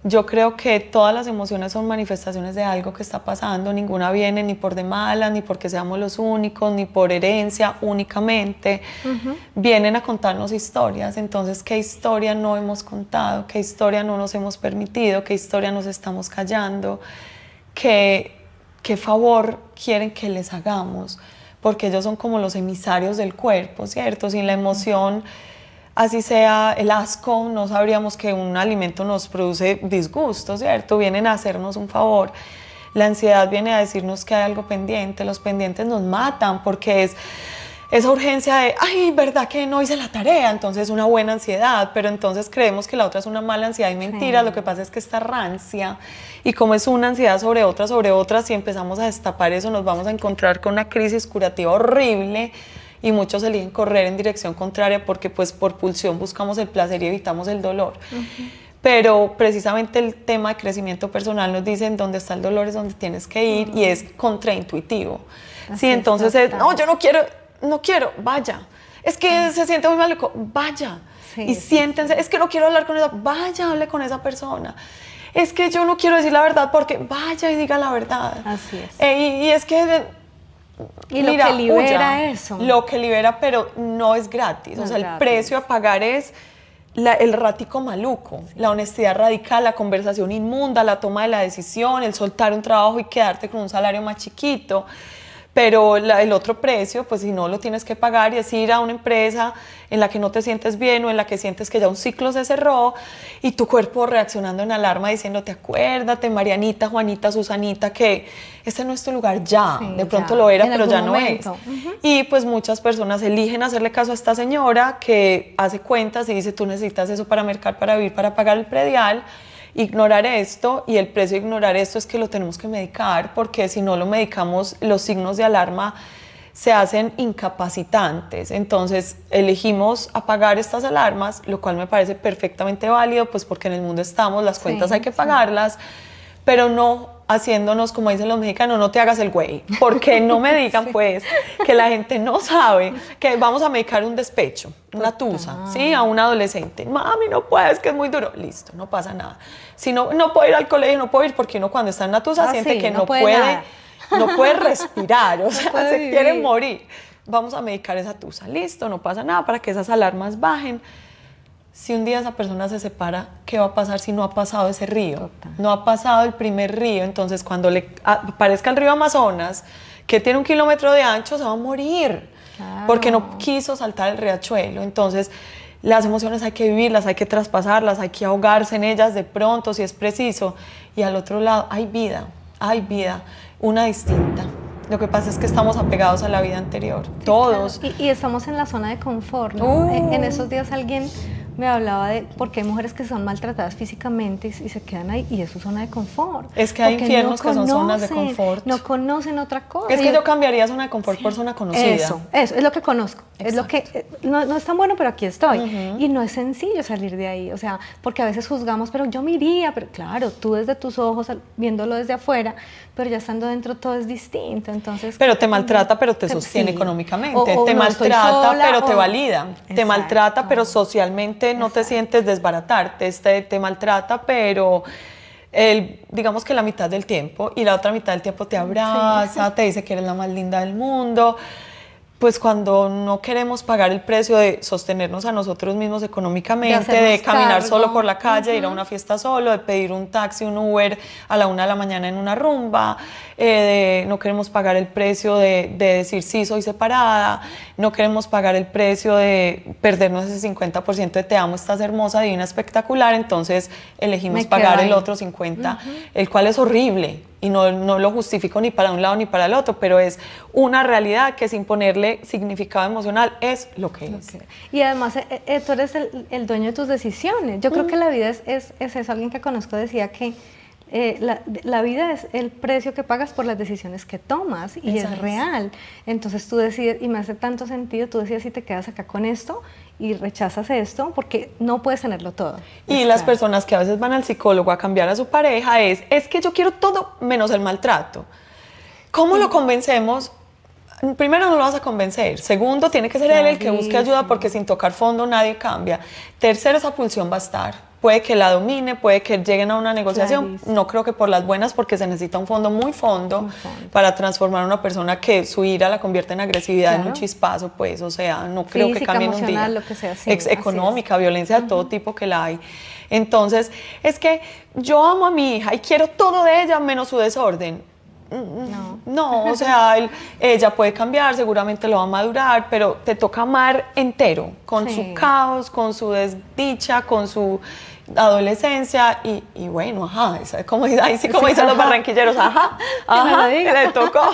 Yo creo que todas las emociones son manifestaciones de algo que está pasando, ninguna viene ni por de malas, ni porque seamos los únicos, ni por herencia únicamente. Vienen a contarnos historias, entonces ¿qué historia no hemos contado? ¿Qué historia no nos hemos permitido? ¿Qué historia nos estamos callando? ¿Qué favor quieren que les hagamos? Porque ellos son como los emisarios del cuerpo, ¿cierto? Sin la emoción, así sea el asco, no sabríamos que un alimento nos produce disgusto, ¿cierto? Vienen a hacernos un favor. La ansiedad viene a decirnos que hay algo pendiente, los pendientes nos matan porque es esa urgencia de, ay, ¿verdad que no hice la tarea? Entonces una buena ansiedad, pero entonces creemos que la otra es una mala ansiedad y mentira, lo que pasa es que está rancia y como es una ansiedad sobre otra, si empezamos a destapar eso nos vamos a encontrar con una crisis curativa horrible y muchos eligen correr en dirección contraria porque pues por pulsión buscamos el placer y evitamos el dolor. Pero precisamente el tema de crecimiento personal nos dice en dónde está el dolor es donde tienes que ir y es contraintuitivo. Sí, entonces no, yo no quiero, vaya. Es que se siente muy maluco, vaya. Y siéntense, es que no quiero hablar con esa, vaya, hable con esa persona. Es que yo no quiero decir la verdad porque vaya y diga la verdad. Así es. Y es que y lo que libera eso. Lo que libera, pero no es gratis. No, o sea, el precio a pagar es el ratico maluco, la honestidad radical, la conversación inmunda, la toma de la decisión, el soltar un trabajo y quedarte con un salario más chiquito. Pero el otro precio, pues si no lo tienes que pagar y es ir a una empresa en la que no te sientes bien o en la que sientes que ya un ciclo se cerró y tu cuerpo reaccionando en alarma diciéndote, acuérdate, Marianita, Juanita, Susanita, que este no es tu lugar ya, de pronto lo era, pero ya no es. Y pues muchas personas eligen hacerle caso a esta señora que hace cuentas y dice, tú necesitas eso para mercar, para vivir, para pagar el predial. Ignorar esto, y el precio de ignorar esto es que lo tenemos que medicar, porque si no lo medicamos los signos de alarma se hacen incapacitantes. Entonces elegimos apagar estas alarmas, lo cual me parece perfectamente válido, pues porque en el mundo estamos, las cuentas hay que pagarlas, pero no haciéndonos, como dicen los mexicanos, no te hagas el güey, porque no me digan pues que la gente no sabe que vamos a medicar un despecho, una tusa, ¿sí? A un adolescente. Mami, no puedes, que es muy duro. Listo, no pasa nada. Si no puedo ir al colegio, no puedo ir porque uno cuando está en una tusa siente que no puede respirar, o sea, se quiere morir. Vamos a medicar esa tusa. Listo, no pasa nada para que esas alarmas bajen. Si un día esa persona se separa, ¿qué va a pasar si no ha pasado ese río? No ha pasado el primer río, entonces cuando le aparezca el río Amazonas, que tiene 1 kilómetro de ancho, se va a morir, porque no quiso saltar el riachuelo. Entonces, las emociones hay que vivirlas, hay que traspasarlas, hay que ahogarse en ellas de pronto, si es preciso. Y al otro lado, hay vida, una distinta. Lo que pasa es que estamos apegados a la vida anterior, todos. Claro. Y estamos en la zona de confort, ¿no? En esos días alguien me hablaba de por qué hay mujeres que son maltratadas físicamente y se quedan ahí, y es su zona de confort. Es que hay infiernos que son zonas de confort. No conocen otra cosa. Es que yo cambiaría zona de confort por zona conocida. Eso, es lo que conozco. Exacto. Es lo que, no es tan bueno, pero aquí estoy. Y no es sencillo salir de ahí, o sea, porque a veces juzgamos, pero yo me iría, pero claro, tú desde tus ojos, viéndolo desde afuera, pero ya estando dentro todo es distinto, entonces... Pero te maltrata, pero te sostiene económicamente, te no maltrata, sola, pero te valida, te maltrata, pero socialmente no te sientes desbaratarte, te maltrata, pero... digamos que la mitad del tiempo, y la otra mitad del tiempo te abraza, te dice que eres la más linda del mundo. Pues cuando no queremos pagar el precio de sostenernos a nosotros mismos económicamente, de caminar solo por la calle, ir a una fiesta solo, de pedir un taxi, un Uber a la 1 de la mañana en una rumba, no queremos pagar el precio de decir sí, soy separada, no queremos pagar el precio de perdernos ese 50% de te amo, estás hermosa, divina, espectacular, entonces elegimos pagar el otro 50%, el cual es horrible. Y no lo justifico ni para un lado ni para el otro, pero es una realidad que sin ponerle significado emocional es lo que es. Okay. Y además tú eres el dueño de tus decisiones. Yo creo que la vida es eso. Alguien que conozco decía que la vida es el precio que pagas por las decisiones que tomas, y es real. Entonces tú decides, y me hace tanto sentido, tú decides si te quedas acá con esto y rechazas esto, porque no puedes tenerlo todo. Y las personas que a veces van al psicólogo a cambiar a su pareja es que yo quiero todo menos el maltrato. ¿Cómo lo convencemos? Primero, no lo vas a convencer. Segundo, tiene que ser él el que busque ayuda, porque sin tocar fondo nadie cambia. Tercero, esa pulsión va a estar. Puede que la domine, puede que lleguen a una negociación. No creo que por las buenas, porque se necesita un fondo muy fondo para transformar a una persona que su ira la convierte en agresividad, en un chispazo, pues. O sea, no creo que cambie en un día. Lo que sea, económica, violencia de todo tipo que la hay. Entonces, es que yo amo a mi hija y quiero todo de ella menos su desorden. No, o sea, ella puede cambiar, seguramente lo va a madurar, pero te toca amar entero, con su caos, con su desdicha, con su adolescencia, y bueno, ajá, como dicen los barranquilleros, ajá, le tocó.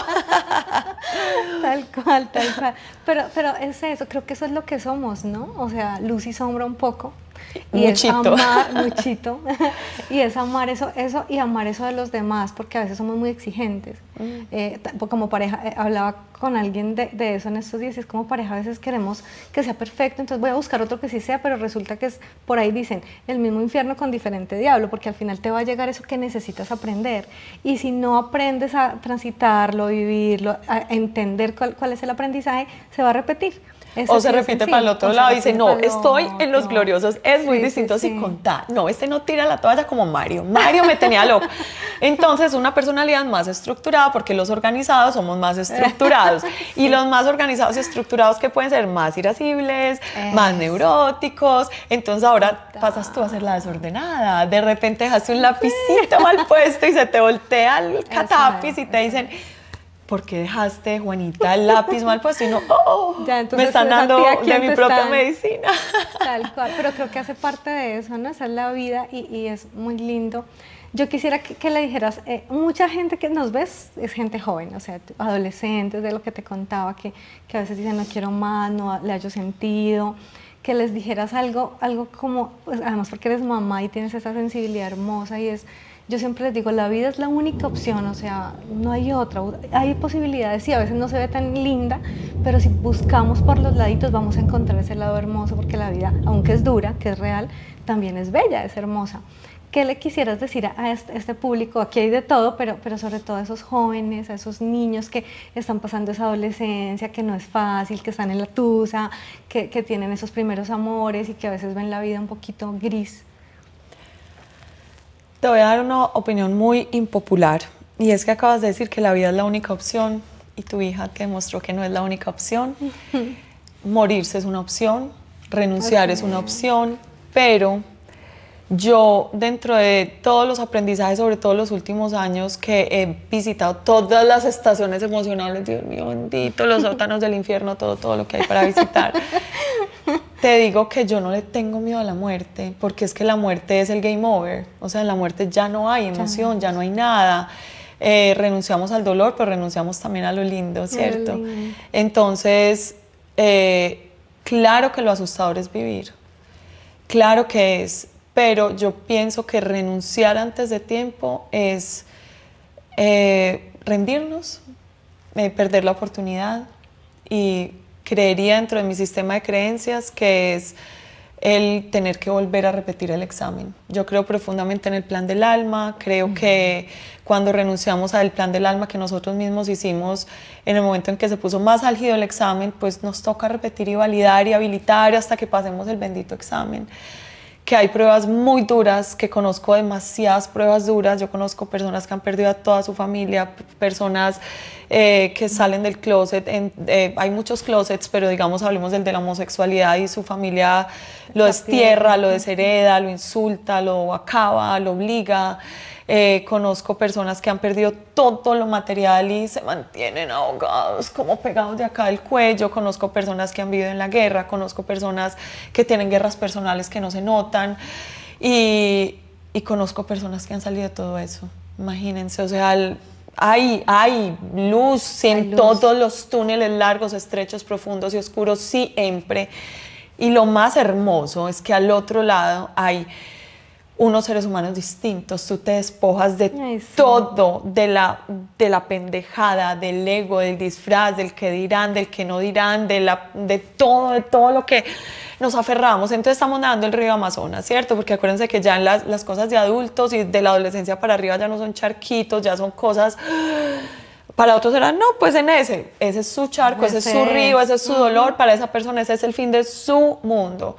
Tal cual. Pero es eso, creo que eso es lo que somos, ¿no? O sea, luz y sombra un poco. Y muchito. Es amar, muchito, y es amar eso y amar eso de los demás, porque a veces somos muy exigentes. Como pareja, hablaba con alguien de eso en estos días, y es como pareja a veces queremos que sea perfecto, entonces voy a buscar otro que sí sea, pero resulta que es, por ahí dicen, el mismo infierno con diferente diablo, porque al final te va a llegar eso que necesitas aprender, y si no aprendes a transitarlo, vivirlo, a entender cuál es el aprendizaje, se va a repetir. O se repite para el otro lado y dice, no, estoy en los gloriosos, es muy distinto si contar. No, no tira la toalla como Mario. Mario me tenía loco. Entonces, una personalidad más estructurada, porque los organizados somos más estructurados. Y los más organizados y estructurados, que pueden ser más irascibles, más neuróticos. Entonces, ahora pasas tú a ser la desordenada. De repente dejaste un lapicito mal puesto y se te voltea el catapis y te dicen, ¿por qué dejaste, Juanita, el lápiz mal puesto? Y no, me están dando de mi propia medicina. Tal cual, pero creo que hace parte de eso, ¿no? Esa es la vida, y es muy lindo. Yo quisiera que le dijeras, mucha gente que nos ves es gente joven, o sea, adolescentes, de lo que te contaba, que a veces dicen no quiero más, no le hallo sentido, que les dijeras algo como, pues, además porque eres mamá y tienes esa sensibilidad hermosa, y yo siempre les digo, la vida es la única opción, o sea, no hay otra. Hay posibilidades, sí, a veces no se ve tan linda, pero si buscamos por los laditos vamos a encontrar ese lado hermoso, porque la vida, aunque es dura, que es real, también es bella, es hermosa. ¿Qué le quisieras decir a este público? Aquí hay de todo, pero sobre todo a esos jóvenes, a esos niños que están pasando esa adolescencia, que no es fácil, que están en la tusa, que tienen esos primeros amores y que a veces ven la vida un poquito gris. Te voy a dar una opinión muy impopular, y es que acabas de decir que la vida es la única opción, y tu hija te demostró que no es la única opción. Morirse es una opción, renunciar es una opción, pero yo, dentro de todos los aprendizajes, sobre todo los últimos años, que he visitado todas las estaciones emocionales, Dios mío bendito, los sótanos del infierno, todo lo que hay para visitar, te digo que yo no le tengo miedo a la muerte, porque es que la muerte es el game over. O sea, en la muerte ya no hay emoción, ya no hay nada. Renunciamos al dolor, pero renunciamos también a lo lindo, ¿cierto? Entonces, claro que lo asustador es vivir. Claro que es, pero yo pienso que renunciar antes de tiempo es rendirnos, perder la oportunidad, y creería dentro de mi sistema de creencias que es el tener que volver a repetir el examen. Yo creo profundamente en el plan del alma, creo que cuando renunciamos al plan del alma que nosotros mismos hicimos en el momento en que se puso más álgido el examen, pues nos toca repetir y validar y habilitar hasta que pasemos el bendito examen. Que hay pruebas muy duras, que conozco demasiadas pruebas duras. Yo conozco personas que han perdido a toda su familia, personas que salen del closet. Hay muchos closets, pero digamos, hablemos del de la homosexualidad, y su familia lo destierra, lo deshereda, lo insulta, lo acaba, lo obliga. Conozco personas que han perdido todo lo material y se mantienen ahogados, como pegados de acá del cuello. Conozco personas que han vivido en la guerra, conozco personas que tienen guerras personales que no se notan, y conozco personas que han salido de todo eso. Imagínense, o sea, hay luz en todos los túneles largos, estrechos, profundos y oscuros, siempre. Y lo más hermoso es que al otro lado hay unos seres humanos distintos. Tú te despojas de todo, de la pendejada, del ego, del disfraz, del que dirán, del que no dirán, de todo lo que nos aferramos. Entonces estamos nadando el río Amazonas, ¿cierto? Porque acuérdense que ya en las cosas de adultos y de la adolescencia para arriba ya no son charquitos, ya son cosas. Para otros era, no, pues ese es su charco, ese es su río, ese es su dolor. Para esa persona ese es el fin de su mundo.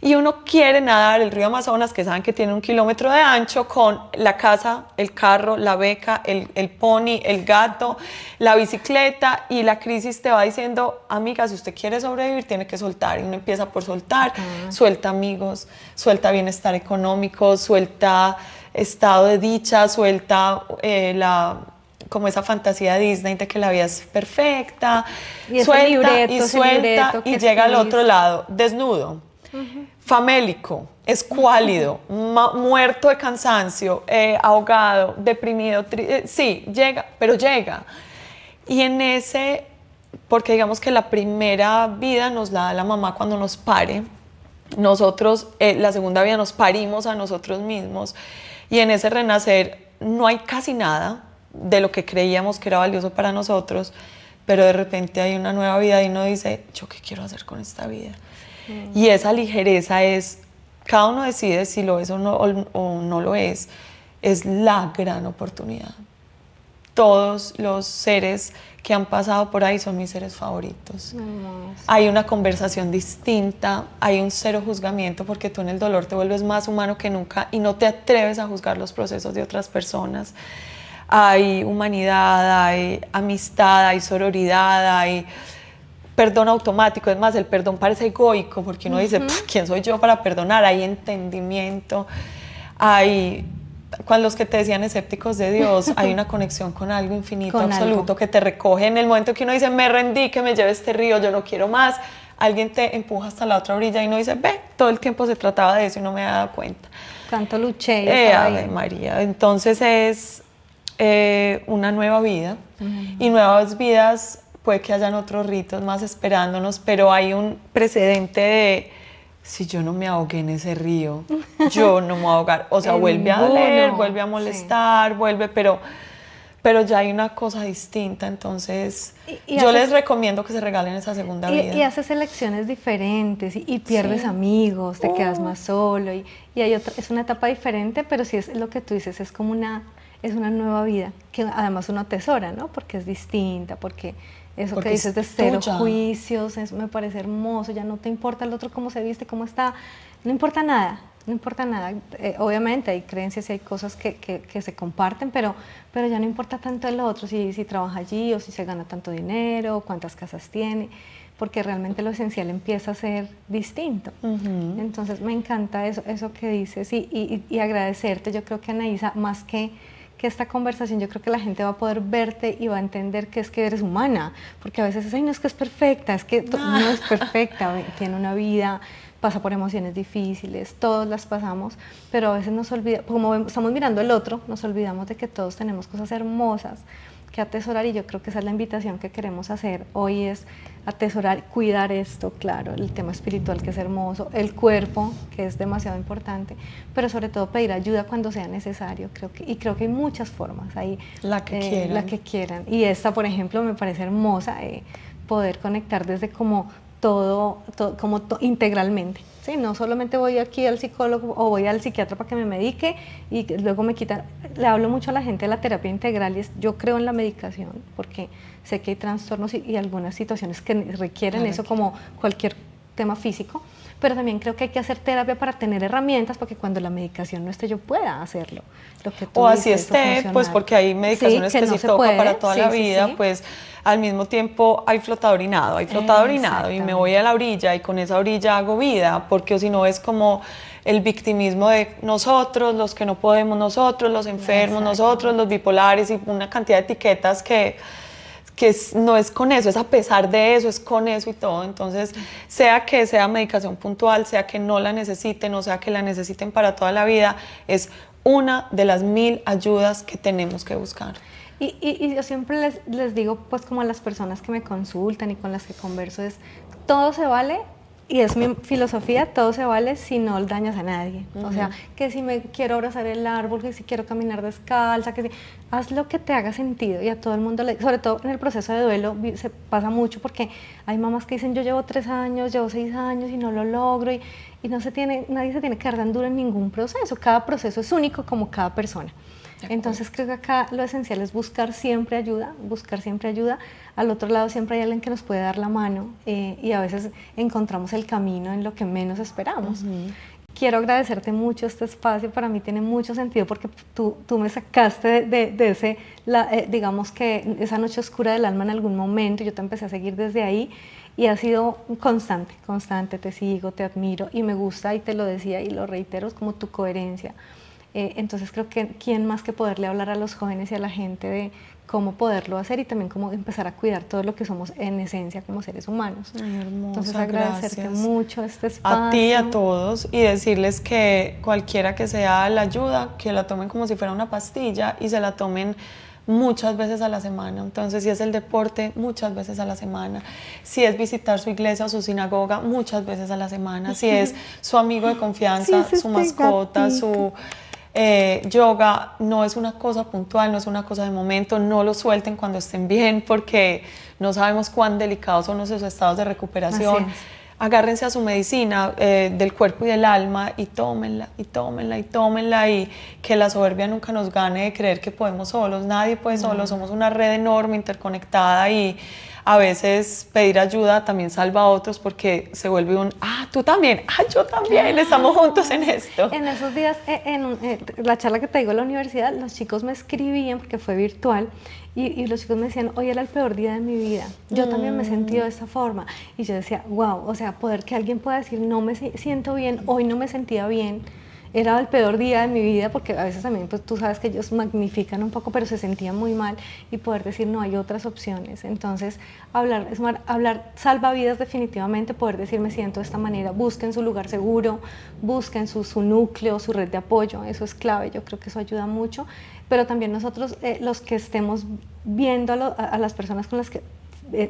Y uno quiere nadar el río Amazonas, que saben que tiene 1 kilómetro de ancho, con la casa, el carro, la beca, el pony, el gato, la bicicleta, y la crisis te va diciendo, amiga, si usted quiere sobrevivir, tiene que soltar. Y uno empieza por soltar, suelta amigos, suelta bienestar económico, suelta estado de dicha, suelta como esa fantasía de Disney de que la vida es perfecta, y suelta y llega al otro lado, desnudo, famélico, escuálido, muerto de cansancio, ahogado, deprimido, sí, llega, pero llega. Y en ese, porque digamos que la primera vida nos la da la mamá cuando nos pare, nosotros, la segunda vida nos parimos a nosotros mismos, y en ese renacer no hay casi nada de lo que creíamos que era valioso para nosotros, pero de repente hay una nueva vida y uno dice, ¿yo qué quiero hacer con esta vida? Y esa ligereza es, cada uno decide si lo es o no lo es la gran oportunidad. Todos los seres que han pasado por ahí son mis seres favoritos. Hay una conversación distinta, hay un cero juzgamiento, porque tú en el dolor te vuelves más humano que nunca y no te atreves a juzgar los procesos de otras personas. Hay humanidad, hay amistad, hay sororidad, hay perdón automático. Es más, el perdón parece egoico, porque uno dice, ¿quién soy yo para perdonar? Hay entendimiento, hay, con los que te decían escépticos de Dios, hay una conexión con algo infinito, con absoluto, algo que te recoge en el momento que uno dice, me rendí, que me lleve este río, yo no quiero más. Alguien te empuja hasta la otra orilla y uno dice, ve, todo el tiempo se trataba de eso y no me había dado cuenta. Tanto luché y estaba Ave María. Entonces es una nueva vida, y nuevas vidas, puede que hayan otros ritos más esperándonos, pero hay un precedente de, si yo no me ahogué en ese río, yo no me voy a ahogar. O sea, vuelve a doler, vuelve a molestar, vuelve, pero ya hay una cosa distinta. Entonces yo les recomiendo que se regalen esa segunda vida. Y haces elecciones diferentes y pierdes amigos, te quedas más solo, y hay otra, es una etapa diferente, pero sí es lo que tú dices, es como es una nueva vida, que además uno atesora, ¿no? Porque es distinta, porque que dices de cero juicios, me parece hermoso, ya no te importa el otro cómo se viste, cómo está, no importa nada, no importa nada. Obviamente hay creencias y hay cosas que se comparten, pero ya no importa tanto el otro, si trabaja allí o si se gana tanto dinero, cuántas casas tiene, porque realmente lo esencial empieza a ser distinto. Entonces me encanta eso que dices, y agradecerte. Yo creo que, Anaísa, más que esta conversación, yo creo que la gente va a poder verte y va a entender que es que eres humana, porque a veces es, ay, no es que es perfecta, es que no es perfecta, tiene una vida, pasa por emociones difíciles, todos las pasamos, pero a veces nos olvidamos, como estamos mirando el otro, nos olvidamos de que todos tenemos cosas hermosas que atesorar, y yo creo que esa es la invitación que queremos hacer hoy, es atesorar, cuidar esto, claro, el tema espiritual que es hermoso, el cuerpo que es demasiado importante, pero sobre todo pedir ayuda cuando sea necesario, creo que hay muchas formas ahí, la que quieran, y esta por ejemplo me parece hermosa, poder conectar desde como todo integralmente. Sí, no solamente voy aquí al psicólogo o voy al psiquiatra para que me medique y luego me quitan. Le hablo mucho a la gente de la terapia integral, y yo creo en la medicación porque sé que hay trastornos y algunas situaciones que requieren eso, como cualquier tema físico, pero también creo que hay que hacer terapia para tener herramientas, porque cuando la medicación no esté yo pueda hacerlo. Lo que tú o así dices, esté, pues porque hay medicaciones que sí toca para toda la vida, pues al mismo tiempo hay flotado orinado, y me voy a la orilla y con esa orilla hago vida, porque si no es como el victimismo de nosotros, los que no podemos nosotros, los enfermos nosotros, los bipolares, y una cantidad de etiquetas que no es con eso, es a pesar de eso, es con eso y todo. Entonces, sea que sea medicación puntual, sea que no la necesiten, o sea que la necesiten para toda la vida, es una de las 1000 ayudas que tenemos que buscar. Y yo siempre les digo, pues como a las personas que me consultan y con las que converso, es todo se vale, y es mi filosofía, todo se vale si no dañas a nadie. O sea, que si me quiero abrazar el árbol, que si quiero caminar descalza, que si haz lo que te haga sentido, y a todo el mundo, sobre todo en el proceso de duelo se pasa mucho, porque hay mamás que dicen yo llevo 3 años, llevo 6 años y no lo logro, y nadie se tiene que dar tan duro en ningún proceso, cada proceso es único como cada persona. Entonces creo que acá lo esencial es buscar siempre ayuda, al otro lado siempre hay alguien que nos puede dar la mano, y a veces encontramos el camino en lo que menos esperamos. Quiero agradecerte mucho este espacio, para mí tiene mucho sentido porque tú me sacaste de ese, digamos que esa noche oscura del alma en algún momento, yo te empecé a seguir desde ahí y ha sido constante, te sigo, te admiro y me gusta, y te lo decía y lo reitero, es como tu coherencia. Entonces creo que quién más que poderle hablar a los jóvenes y a la gente de cómo poderlo hacer y también cómo empezar a cuidar todo lo que somos en esencia como seres humanos. Ay, hermosa, entonces agradecerte mucho este espacio. A ti y a todos, y decirles que cualquiera que sea la ayuda, que la tomen como si fuera una pastilla y se la tomen muchas veces a la semana. Entonces, si es el deporte, muchas veces a la semana. Si es visitar su iglesia o su sinagoga, muchas veces a la semana. Si es su amigo de confianza, su mascota, su yoga, no es una cosa puntual, no es una cosa de momento, no lo suelten cuando estén bien, porque no sabemos cuán delicados son esos estados de recuperación. Agárrense a su medicina del cuerpo y del alma y tómenla, y tómenla, y tómenla, y que la soberbia nunca nos gane de creer que podemos solos. Nadie puede solo, somos una red enorme, interconectada, y a veces pedir ayuda también salva a otros, porque se vuelve tú también, yo también, estamos juntos en esto. En esos días, en la charla que te digo en la universidad, los chicos me escribían, porque fue virtual, y los chicos me decían, hoy era el peor día de mi vida, yo también me he sentido de esta forma, y yo decía, wow, o sea, poder que alguien pueda decir, no me siento bien, hoy no me sentía bien, era el peor día de mi vida, porque a veces también, pues tú sabes que ellos magnifican un poco, pero se sentían muy mal, y poder decir, no, hay otras opciones. Entonces, hablar salva vidas definitivamente, poder decir, me siento de esta manera, busquen su lugar seguro, busquen su núcleo, su red de apoyo, eso es clave, yo creo que eso ayuda mucho, pero también nosotros, los que estemos viendo a las personas con las que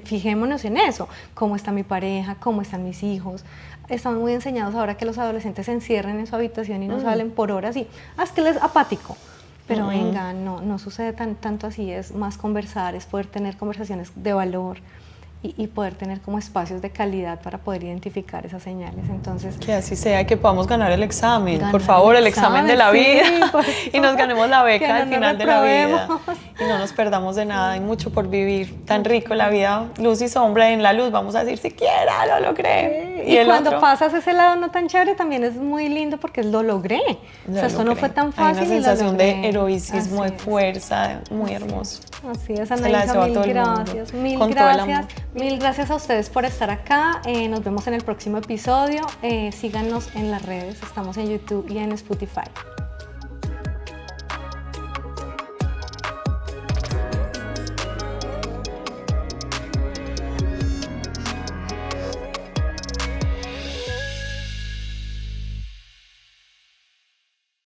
fijémonos en eso, cómo está mi pareja, cómo están mis hijos. Estamos muy enseñados ahora que los adolescentes se encierran en su habitación y no salen por horas, y es que él es apático, pero venga, no sucede tanto así, es más conversar, es poder tener conversaciones de valor y poder tener como espacios de calidad para poder identificar esas señales. Entonces, que así sea, y que podamos ganar el examen, por favor, el examen de la vida, y nos ganemos la beca al final de la vida, y no nos perdamos de nada. Hay mucho por vivir, tan rico la vida, luz y sombra. En la luz vamos a decir, siquiera lo logré. Y cuando pasas ese lado no tan chévere, también es muy lindo, porque lo logré. O sea, esto no fue tan fácil. Hay una sensación de heroicismo, de fuerza, muy hermoso. Así es, Anaísa, mil gracias. Mil gracias a ustedes por estar acá. Nos vemos en el próximo episodio. Síganos en las redes. Estamos en YouTube y en Spotify.